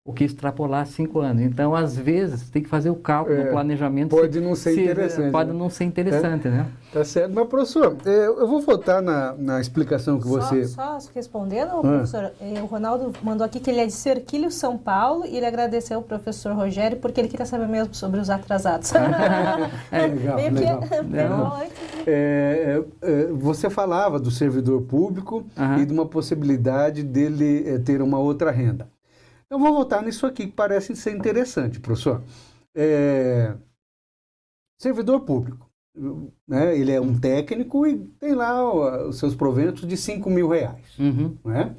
S2: o que extrapolar 5 anos. Então, às vezes, tem que fazer o cálculo, o planejamento.
S1: Pode não ser interessante.
S2: Pode não ser interessante, né?
S1: Tá certo. Mas, professor, eu vou voltar na explicação que você...
S3: Só respondendo, professor, o Ronaldo mandou aqui que ele é de Cerquilho, São Paulo, e ele agradeceu ao professor Rogério porque ele queria saber mesmo sobre os atrasados.
S1: Legal. Você falava do servidor público e de uma possibilidade dele ter uma outra renda. Eu vou voltar nisso aqui, que parece ser interessante, professor. Servidor público, né? Ele é um técnico e tem lá os seus proventos de R$5.000. Né?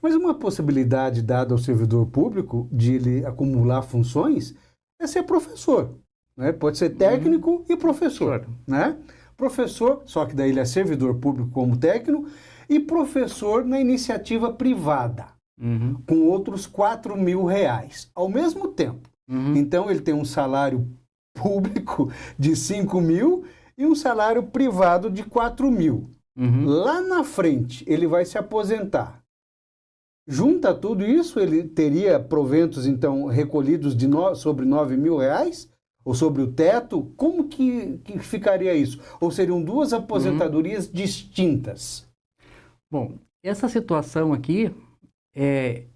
S1: Mas uma possibilidade dada ao servidor público de ele acumular funções é ser professor. Né? Pode ser técnico e professor. Né? Professor, só que daí ele é servidor público como técnico, e professor na iniciativa privada. Com outros R$4.000 ao mesmo tempo. Então, ele tem um salário público de 5.000 e um salário privado de 4.000. Lá na frente, ele vai se aposentar. Junta tudo isso, ele teria proventos, então, recolhidos sobre R$9.000? Ou sobre o teto? Como que ficaria isso? Ou seriam duas aposentadorias distintas?
S2: Bom, essa situação aqui...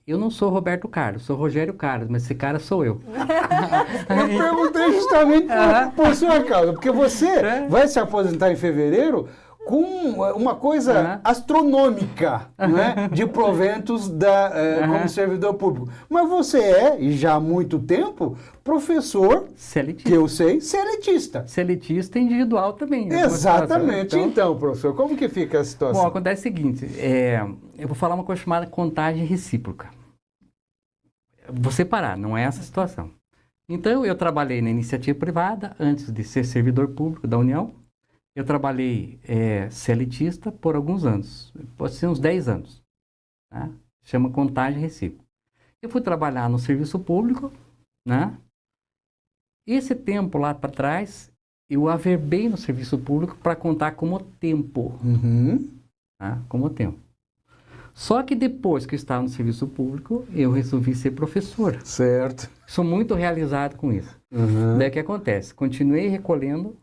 S2: eu não sou Roberto Carlos, sou Rogério Carlos, mas esse cara sou eu.
S1: Eu perguntei justamente por sua causa, porque você vai se aposentar em fevereiro com uma coisa astronômica, né, de proventos como servidor público. Mas você e já há muito tempo, professor,
S2: seletista.
S1: Que eu sei, seletista.
S2: Seletista individual também.
S1: Exatamente. Então, professor, como que fica a situação?
S2: Bom, acontece o seguinte, eu vou falar uma coisa chamada contagem recíproca. Vou separar, não é essa situação. Então, eu trabalhei na iniciativa privada antes de ser servidor público da União. Eu trabalhei seletista por alguns anos, pode ser uns 10 anos. Tá? Chama contagem recíproca. Eu fui trabalhar no serviço público, né? Esse tempo lá para trás, eu averbei no serviço público para contar como tempo. Tá? Como tempo. Só que depois que eu estava no serviço público, eu resolvi ser professor.
S1: Certo.
S2: Sou muito realizado com isso. Daí o que acontece? Continuei recolhendo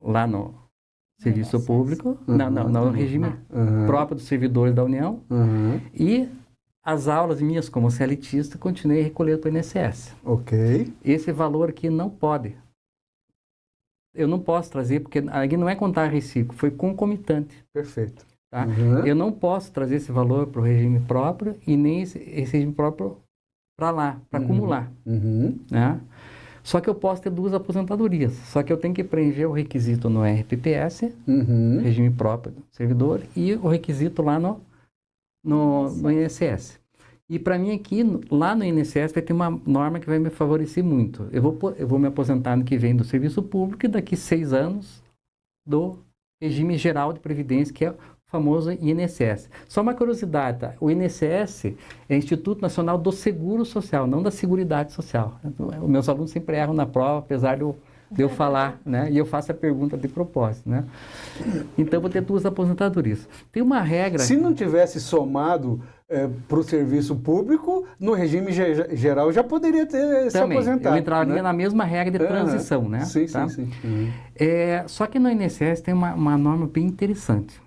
S2: lá no serviço público, no regime próprio dos servidores da União, e as aulas minhas como seletista continuei recolhendo para o INSS.
S1: Ok.
S2: Esse valor aqui não pode. Eu não posso trazer, porque aqui não é contar recíproco, foi concomitante.
S1: Perfeito.
S2: Tá? Eu não posso trazer esse valor para o regime próprio e nem esse regime próprio para lá, para acumular. Né? Só que eu posso ter duas aposentadorias. Só que eu tenho que preencher o requisito no RPPS, regime próprio do servidor, e o requisito lá no INSS. E para mim aqui, lá no INSS, vai ter uma norma que vai me favorecer muito. Eu vou me aposentar ano que vem do serviço público e daqui 6 anos do regime geral de previdência, que é o famoso INSS. Só uma curiosidade, tá? O INSS é Instituto Nacional do Seguro Social, não da Seguridade Social. Os meus alunos sempre erram na prova, apesar de eu falar, né? E eu faço a pergunta de propósito, né? Então, eu vou ter duas aposentadorias. Tem uma regra...
S1: Se não tivesse somado para o serviço público, no regime geral já poderia ter se aposentado.
S2: Eu entraria na mesma regra de transição, né?
S1: Sim,
S2: tá?
S1: sim.
S2: Só que no INSS tem uma norma bem interessante.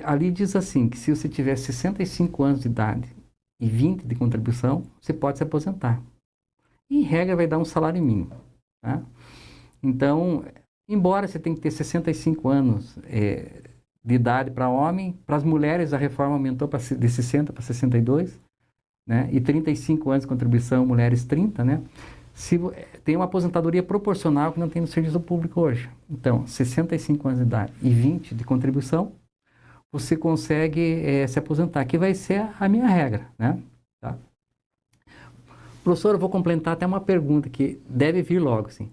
S2: Ali diz assim, que se você tiver 65 anos de idade e 20 de contribuição, você pode se aposentar. E, em regra, vai dar um salário mínimo. Tá? Então, embora você tenha que ter 65 anos de idade para homem, para as mulheres a reforma aumentou de 60 para 62, né? E 35 anos de contribuição, mulheres 30, né? Tem uma aposentadoria proporcional que não tem no serviço público hoje. Então, 65 anos de idade e 20 de contribuição, você consegue se aposentar, que vai ser a minha regra, né? Tá? Professor, eu vou complementar até uma pergunta que deve vir logo, assim.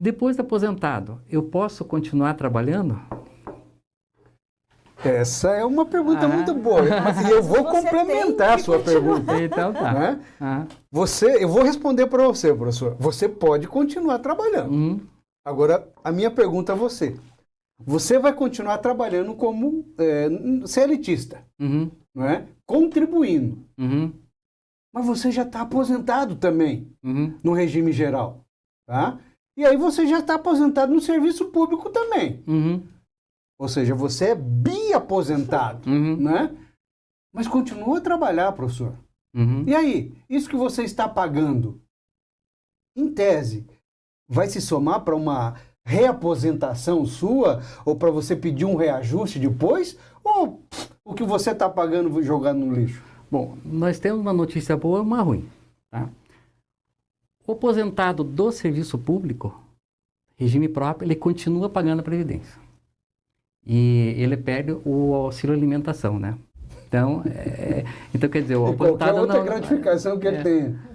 S2: Depois de aposentado, eu posso continuar trabalhando?
S1: Essa é uma pergunta muito boa. E eu vou complementar a sua pergunta.
S2: Então tá.
S1: Né? Eu vou responder para você, professor. Você pode continuar trabalhando. Agora, a minha pergunta a você. Você vai continuar trabalhando como seletista, não é? Contribuindo. mas você já está aposentado também
S2: Uhum.
S1: no regime geral, tá? E aí você já está aposentado no serviço público também.
S2: Uhum.
S1: Ou seja, você é biaposentado,
S2: Uhum.
S1: né? Mas continua a trabalhar, professor.
S2: Uhum.
S1: E aí, isso que você está pagando, em tese, vai se somar para uma reaposentação sua? Ou para você pedir um reajuste depois? Ou o que você está pagando jogando no lixo?
S2: Bom, nós temos uma notícia boa e uma ruim. Tá? O aposentado do serviço público, regime próprio, ele continua pagando a Previdência. E ele perde o auxílio alimentação, né? Então, então quer dizer, o
S1: E qualquer
S2: aposentado
S1: outra
S2: não...
S1: gratificação que ele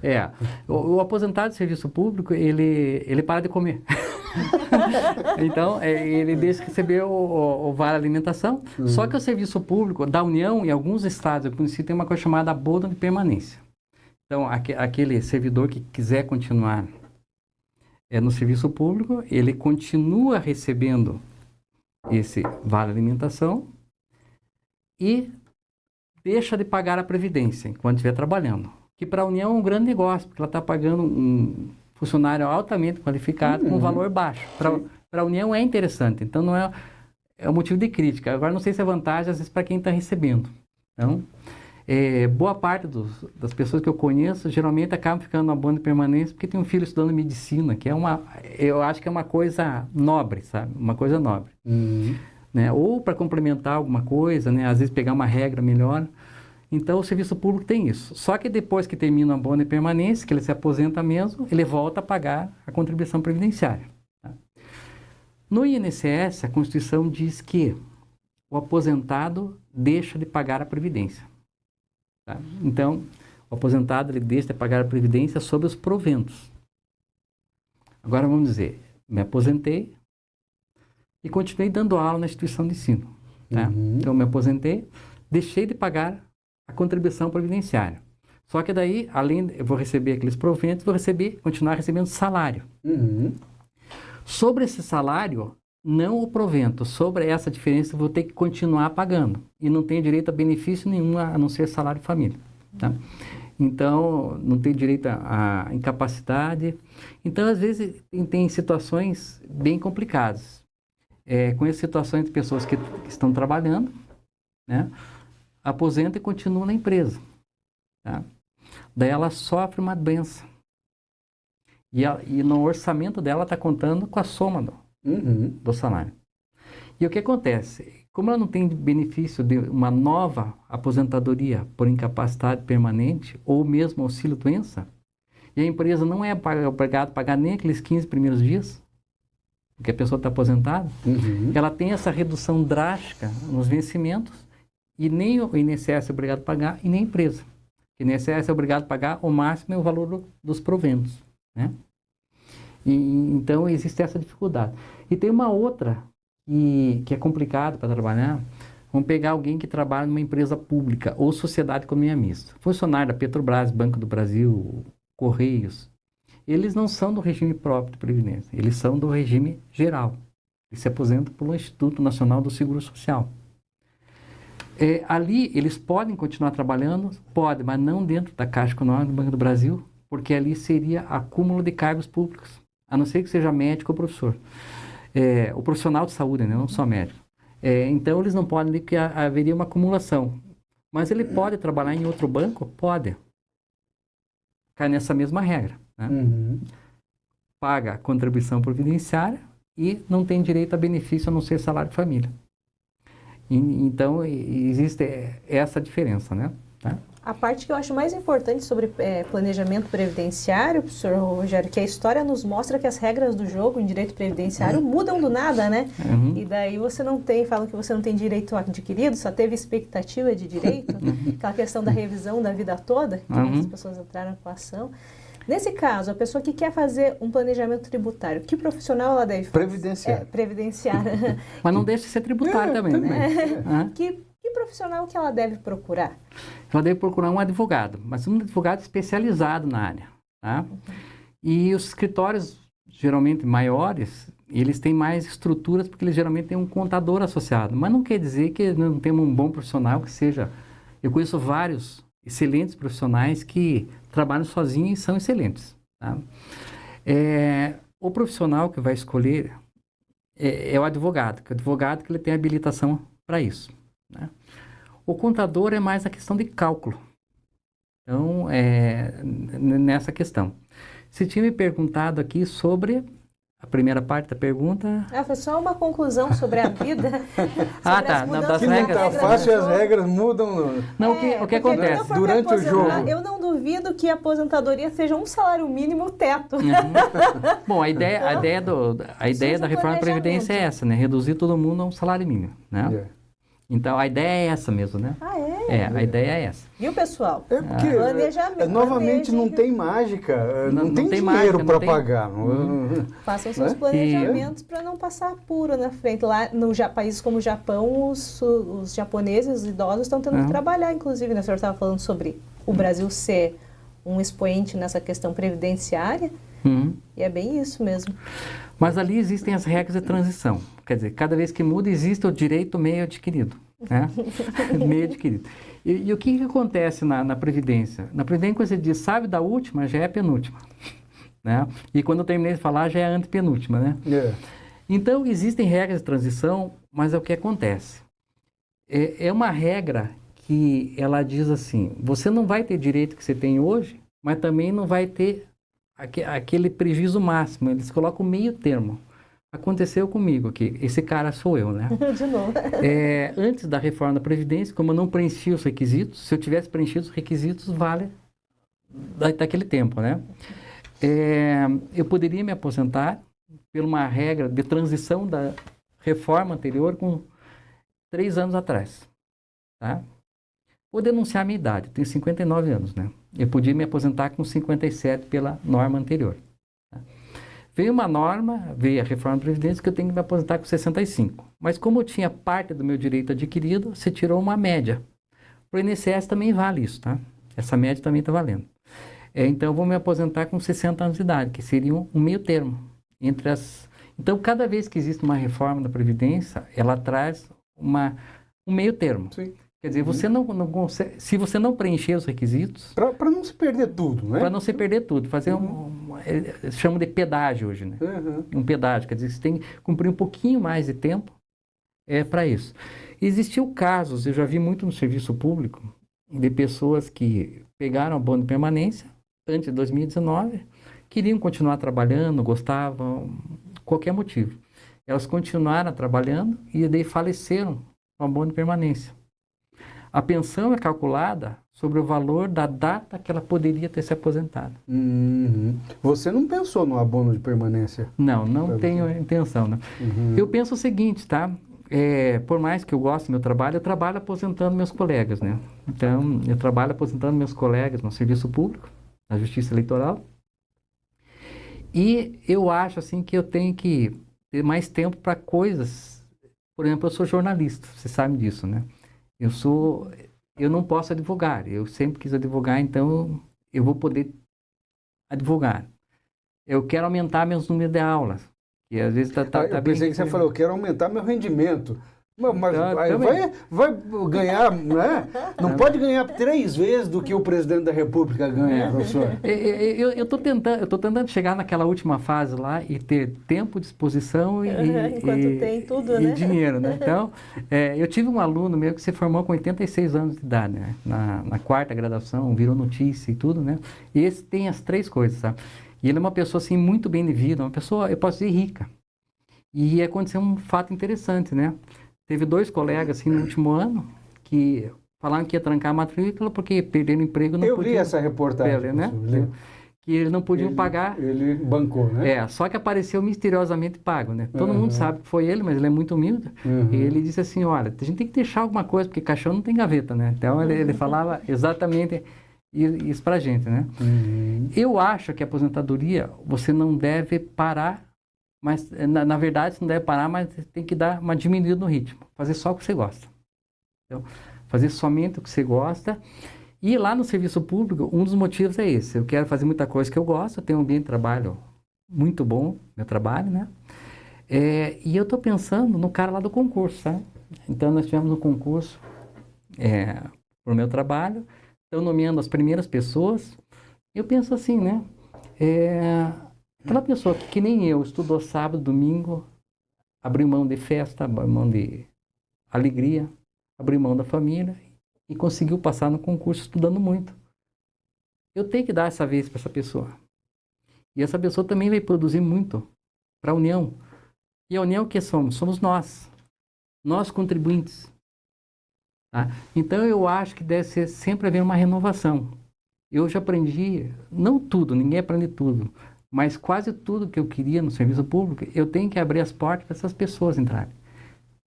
S1: tenha.
S2: O aposentado de serviço público, ele para de comer. Então, ele deixa de receber o vale alimentação. Só que o serviço público da União, em alguns estados, eu conheci, tem uma coisa chamada abono de permanência. Então, aquele servidor que quiser continuar no serviço público, ele continua recebendo esse vale alimentação e deixa de pagar a Previdência enquanto estiver trabalhando. Que para a União é um grande negócio, porque ela está pagando um funcionário altamente qualificado com um valor baixo. Para a União é interessante, então não é um motivo de crítica. Agora não sei se é vantagem, às vezes, para quem está recebendo. Então, boa parte das pessoas que eu conheço, geralmente acabam ficando no abono de permanência porque tem um filho estudando medicina, que eu acho que é uma coisa nobre, sabe? Uma coisa nobre. Né? Ou para complementar alguma coisa, né? Às vezes pegar uma regra melhor. Então, o serviço público tem isso. Só que depois que termina o abono de permanência, que ele se aposenta mesmo, ele volta a pagar a contribuição previdenciária. Tá? No INSS, a Constituição diz que o aposentado deixa de pagar a Previdência. Tá? Então, o aposentado ele deixa de pagar a Previdência sobre os proventos. Agora, vamos dizer, me aposentei e continuei dando aula na instituição de ensino. Tá? Então, me aposentei, deixei de pagar a contribuição previdenciária. Só que daí, além, eu vou receber aqueles proventos, vou continuar recebendo salário. Sobre esse salário, não o provento. Sobre essa diferença, eu vou ter que continuar pagando. E não tenho direito a benefício nenhum, a não ser salário de família. Tá? Então, não tenho direito a incapacidade. Então, às vezes, tem situações bem complicadas. Conheço situações de pessoas que estão trabalhando, né? Aposenta e continua na empresa. Tá? Daí ela sofre uma doença. E no orçamento dela está contando com a soma do salário. E o que acontece? Como ela não tem benefício de uma nova aposentadoria por incapacidade permanente ou mesmo auxílio-doença, e a empresa não é obrigada a pagar nem aqueles 15 primeiros dias, porque a pessoa está aposentada, ela tem essa redução drástica nos vencimentos e nem o INSS é obrigado a pagar e nem a empresa. O INSS é obrigado a pagar o máximo é o valor dos proventos. Né? Então, existe essa dificuldade. E tem uma outra que é complicado para trabalhar. Vamos pegar alguém que trabalha numa empresa pública ou sociedade de economia mista. Funcionário da Petrobras, Banco do Brasil, Correios. Eles não são do regime próprio de previdência. Eles são do regime geral. Eles se aposentam pelo Instituto Nacional do Seguro Social. Ali, eles podem continuar trabalhando? Pode, mas não dentro da Caixa Econômica do Banco do Brasil, porque ali seria acúmulo de cargos públicos, a não ser que seja médico ou professor. O profissional de saúde, né? Não só médico. Então, eles não podem, porque haveria uma acumulação. Mas ele pode trabalhar em outro banco? Pode. Cai nessa mesma regra. Né? Paga a contribuição previdenciária e não tem direito a benefício a não ser salário de família. Então, existe essa diferença, né? Tá?
S3: A parte que eu acho mais importante sobre planejamento previdenciário, professor Rogério, que a história nos mostra que as regras do jogo em direito previdenciário mudam do nada, né? E daí você não tem, falam que você não tem direito adquirido, só teve expectativa de direito, aquela questão da revisão da vida toda, que as pessoas entraram com a ação. Nesse caso, a pessoa que quer fazer um planejamento tributário, que profissional ela deve fazer?
S1: Previdenciário.
S3: Previdenciário.
S2: Mas não deixa de ser tributário também, né?
S3: Que profissional que ela deve procurar?
S2: Ela deve procurar um advogado, mas um advogado especializado na área. Tá? E os escritórios, geralmente maiores, eles têm mais estruturas porque eles geralmente têm um contador associado. Mas não quer dizer que não temos um bom profissional que seja... Eu conheço vários excelentes profissionais que trabalham sozinhos e são excelentes. Tá? O profissional que vai escolher é o advogado, que ele tem habilitação para isso. Né? O contador é mais a questão de cálculo. Então, nessa questão. Você tinha me perguntado aqui sobre a primeira parte da pergunta.
S3: Foi só uma conclusão sobre a vida.
S2: Tá. Das
S1: que
S2: regras.
S1: não tá fácil, as regras mudam.
S2: Não, o que acontece?
S1: Durante o jogo.
S3: Eu não duvido que a aposentadoria seja um salário mínimo teto.
S2: Bom, a ideia da reforma da Previdência é essa, né? Reduzir todo mundo a um salário mínimo, né? Então, a ideia é essa mesmo, né? A ideia é essa.
S3: Viu, pessoal?
S1: Porque,
S3: planejamento.
S1: Novamente, não tem mágica, não tem dinheiro para pagar.
S3: Façam seus planejamentos para não passar apuro na frente. Lá no países como o Japão, os japoneses, os idosos, estão tendo que trabalhar, inclusive, né? O senhor estava falando sobre o Brasil ser um expoente nessa questão previdenciária, e é bem isso mesmo.
S2: Mas ali existem as regras de transição. Quer dizer, cada vez que muda, existe o direito meio adquirido. Né? Meio adquirido. E o que acontece na Previdência? Na Previdência, quando você diz, sabe da última, já é a penúltima. Né? E quando eu terminei de falar, já é a antepenúltima. Né? Então, existem regras de transição, mas é o que acontece. É uma regra que ela diz assim, você não vai ter direito que você tem hoje, mas também não vai ter aquele prejuízo máximo. Eles colocam meio termo. Aconteceu comigo aqui. Esse cara sou eu, né?
S3: De novo.
S2: Antes da reforma da Previdência, como eu não preenchi os requisitos, se eu tivesse preenchido os requisitos, vale daquele tempo, né? Eu poderia me aposentar por uma regra de transição da reforma anterior com 3 anos atrás, tá? Vou denunciar a minha idade, eu tenho 59 anos, né? Eu podia me aposentar com 57 pela norma anterior. Tá? Veio a reforma da Previdência que eu tenho que me aposentar com 65. Mas como eu tinha parte do meu direito adquirido, você tirou uma média. Para o INSS também vale isso, tá? Essa média também está valendo. Então eu vou me aposentar com 60 anos de idade, que seria um meio termo. Então cada vez que existe uma reforma da Previdência, ela traz um meio termo.
S1: Sim.
S2: Quer dizer, você não consegue, se você não preencher os requisitos...
S1: Para não se perder tudo, né?
S2: Para não se perder tudo. Fazer chamam de pedágio hoje, né? Um pedágio, quer dizer, você tem que cumprir um pouquinho mais de tempo para isso. Existiu casos, eu já vi muito no serviço público, de pessoas que pegaram abono de permanência antes de 2019, queriam continuar trabalhando, gostavam, qualquer motivo. Elas continuaram trabalhando e daí faleceram com abono de permanência. A pensão é calculada sobre o valor da data que ela poderia ter se aposentado.
S1: Você não pensou no abono de permanência?
S2: Não tenho intenção. Né? Eu penso o seguinte, tá? Por mais que eu goste do meu trabalho, eu trabalho aposentando meus colegas, né? Então, eu trabalho aposentando meus colegas no serviço público, na Justiça Eleitoral. E eu acho, assim, que eu tenho que ter mais tempo para coisas. Por exemplo, eu sou jornalista, você sabe disso, né? Eu não posso advogar, eu sempre quis advogar, então eu vou poder advogar. Eu quero aumentar meus números de aulas, que às vezes
S1: eu pensei que você falou, eu quero aumentar meu rendimento. Mas vai ganhar, né? Não pode ganhar 3 vezes do que o presidente da República ganha, professor.
S2: Eu estou tentando chegar naquela última fase lá e ter tempo, disposição
S3: enquanto tem tudo, né?
S2: Dinheiro, né? Então, eu tive um aluno meu que se formou com 86 anos de idade, né? Na 4ª graduação, virou notícia e tudo, né? E esse tem as 3 coisas, sabe? E ele é uma pessoa, assim, muito bem de vida, uma pessoa, eu posso dizer, rica. E aconteceu um fato interessante, né? Teve 2 colegas, assim, no último ano, que falaram que ia trancar a matrícula porque perderam o emprego.
S1: Eu li essa reportagem,
S2: né? Que eles não podiam pagar.
S1: Ele bancou, né?
S2: Só que apareceu misteriosamente pago, né? Todo mundo sabe que foi ele, mas ele é muito humilde. E ele disse assim, olha, a gente tem que deixar alguma coisa, porque caixão não tem gaveta, né? Então, ele falava exatamente isso pra gente, né? Eu acho que a aposentadoria, você não deve parar. Mas, na verdade, você não deve parar, mas tem que dar uma diminuída no ritmo. Fazer só o que você gosta. Então, fazer somente o que você gosta. E lá no serviço público, um dos motivos é esse. Eu quero fazer muita coisa que eu gosto, eu tenho um ambiente de trabalho muito bom, meu trabalho, né? E eu estou pensando no cara lá do concurso, sabe? Então, nós tivemos um concurso pro meu trabalho. estão nomeando as primeiras pessoas, eu penso assim, né? Aquela pessoa que nem eu, estudou sábado, domingo, abriu mão de festa, abriu mão de alegria, abriu mão da família e conseguiu passar no concurso estudando muito. Eu tenho que dar essa vez para essa pessoa. E essa pessoa também vai produzir muito para a União. E a União o que somos? Somos nós contribuintes. Tá? Então eu acho que deve ser sempre haver uma renovação. Eu já aprendi, não tudo, ninguém aprende tudo, mas quase tudo que eu queria no serviço público, eu tenho que abrir as portas para essas pessoas entrarem.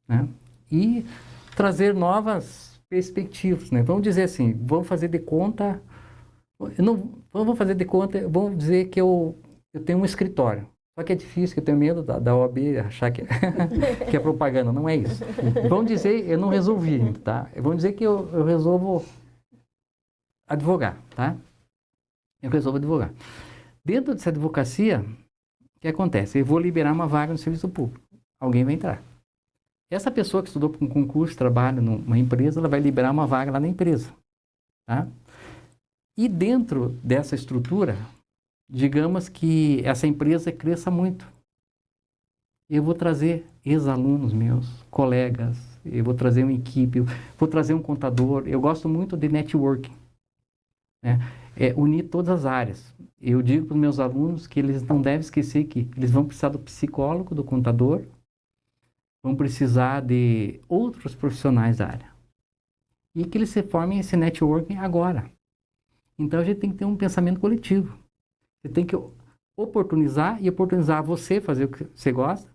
S2: Né? E trazer novas perspectivas. Né? Vamos dizer assim, vamos fazer de conta... Vamos fazer de conta, vamos dizer que eu tenho um escritório. Só que é difícil, que eu tenho medo da OAB achar que é propaganda, não é isso. Vamos dizer, eu não resolvi, tá? Vamos dizer que eu resolvo advogar, tá? Eu resolvo advogar. Dentro dessa advocacia, o que acontece? Eu vou liberar uma vaga no serviço público. Alguém vai entrar. Essa pessoa que estudou para um concurso, trabalha numa empresa, ela vai liberar uma vaga lá na empresa, tá? E dentro dessa estrutura, digamos que essa empresa cresça muito. Eu vou trazer ex-alunos meus, colegas, eu vou trazer uma equipe, eu vou trazer um contador. Eu gosto muito de networking, né? Unir todas as áreas. Eu digo para os meus alunos que eles não devem esquecer que eles vão precisar do psicólogo, do contador, vão precisar de outros profissionais da área. E que eles se formem esse networking agora. Então, a gente tem que ter um pensamento coletivo. Você tem que oportunizar você fazer o que você gosta,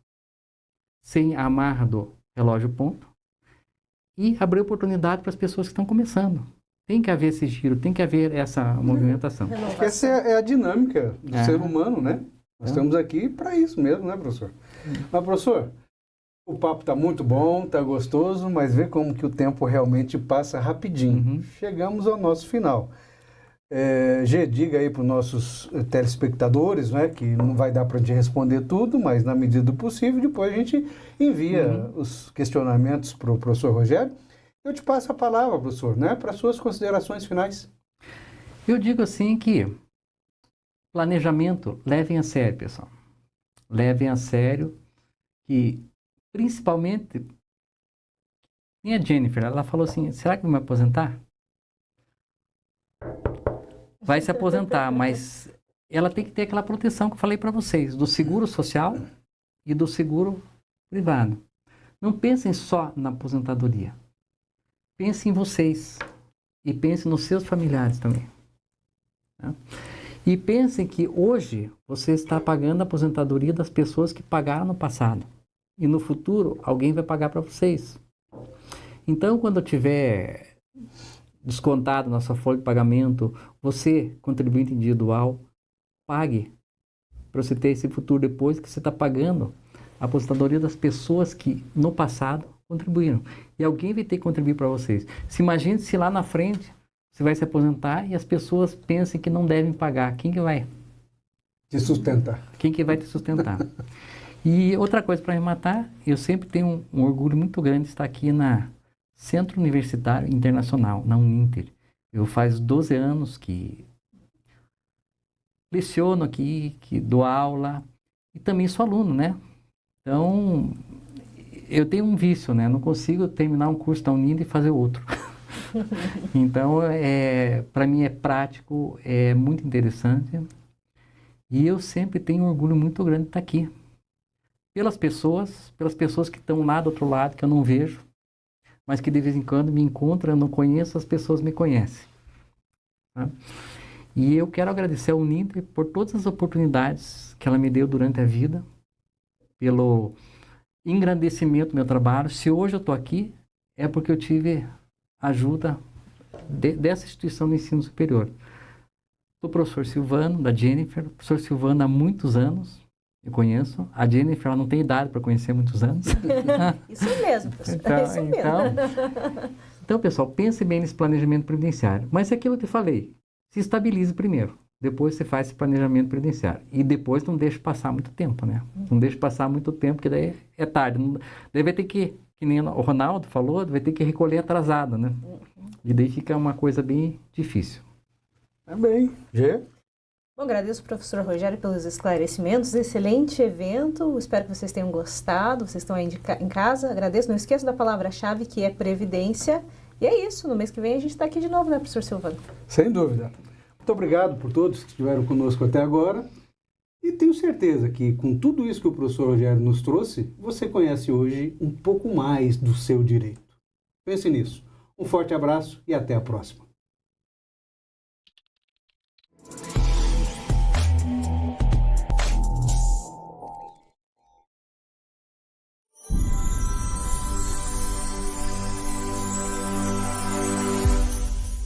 S2: sem a amarra do relógio ponto, e abrir oportunidade para as pessoas que estão começando. Tem que haver esse giro, tem que haver essa movimentação.
S1: Essa é a dinâmica do ser humano, né? Nós estamos aqui para isso mesmo, né, professor? Mas, professor, o papo está muito bom, está gostoso, mas vê como que o tempo realmente passa rapidinho. Chegamos ao nosso final. Diga aí para os nossos telespectadores, né, que não vai dar para a gente responder tudo, mas na medida do possível, depois a gente envia os questionamentos para o professor Rogério. Eu te passo a palavra, professor, né, para suas considerações finais.
S2: Eu digo assim que planejamento, levem a sério, pessoal. Levem a sério que, principalmente, nem a Jennifer, ela falou assim, será que eu vou me aposentar? Vai se aposentar, mas ela tem que ter aquela proteção que eu falei para vocês, do seguro social e do seguro privado. Não pensem só na aposentadoria. Pensem em vocês e pensem nos seus familiares também. Tá? E pensem que hoje você está pagando a aposentadoria das pessoas que pagaram no passado. E no futuro, alguém vai pagar para vocês. Então, quando tiver descontado na sua folha de pagamento, você, contribuinte individual, pague para você ter esse futuro depois que você está pagando a aposentadoria das pessoas que no passado contribuíram. E alguém vai ter que contribuir para vocês. Se imagine se lá na frente você vai se aposentar e as pessoas pensem que não devem pagar. Quem que vai
S1: te sustentar?
S2: Quem que vai te sustentar? E outra coisa para arrematar, eu sempre tenho um orgulho muito grande de estar aqui na Centro Universitário Internacional, na Uninter. Eu faz 12 anos que leciono aqui, que dou aula, e também sou aluno, né? Então, eu tenho um vício, né? Não consigo terminar um curso da Uninter e fazer outro. Então, para mim é prático, é muito interessante. E eu sempre tenho um orgulho muito grande de estar aqui. Pelas pessoas que estão lá do outro lado, que eu não vejo, mas que de vez em quando me encontram, eu não conheço, as pessoas me conhecem. Tá? E eu quero agradecer ao Uninter por todas as oportunidades que ela me deu durante a vida, pelo engrandecimento do meu trabalho. Se hoje eu estou aqui, é porque eu tive ajuda dessa instituição de ensino superior. Do professor Silvano, da Jennifer. O professor Silvano há muitos anos, eu conheço. A Jennifer, ela não tem idade para conhecer muitos anos.
S3: Isso mesmo, professor. Isso mesmo.
S2: Então, pessoal, pense bem nesse planejamento previdenciário. Mas é aquilo que eu te falei, se estabilize primeiro. Depois você faz esse planejamento previdenciário. E depois não deixe passar muito tempo, né? Não deixe passar muito tempo, porque daí é tarde. Daí vai ter que que nem o Ronaldo falou, vai ter que recolher atrasado, né? E daí fica uma coisa bem difícil.
S1: Tá bem. Gê?
S3: Bom, agradeço ao professor Rogério pelos esclarecimentos. Excelente evento. Espero que vocês tenham gostado. Vocês estão aí em casa. Agradeço. Não esqueça da palavra-chave, que é previdência. E é isso. No mês que vem a gente está aqui de novo, né, professor Silvano?
S1: Sem dúvida. Muito obrigado por todos que estiveram conosco até agora. E tenho certeza que com tudo isso que o professor Rogério nos trouxe, você conhece hoje um pouco mais do seu direito. Pense nisso. Um forte abraço e até a próxima.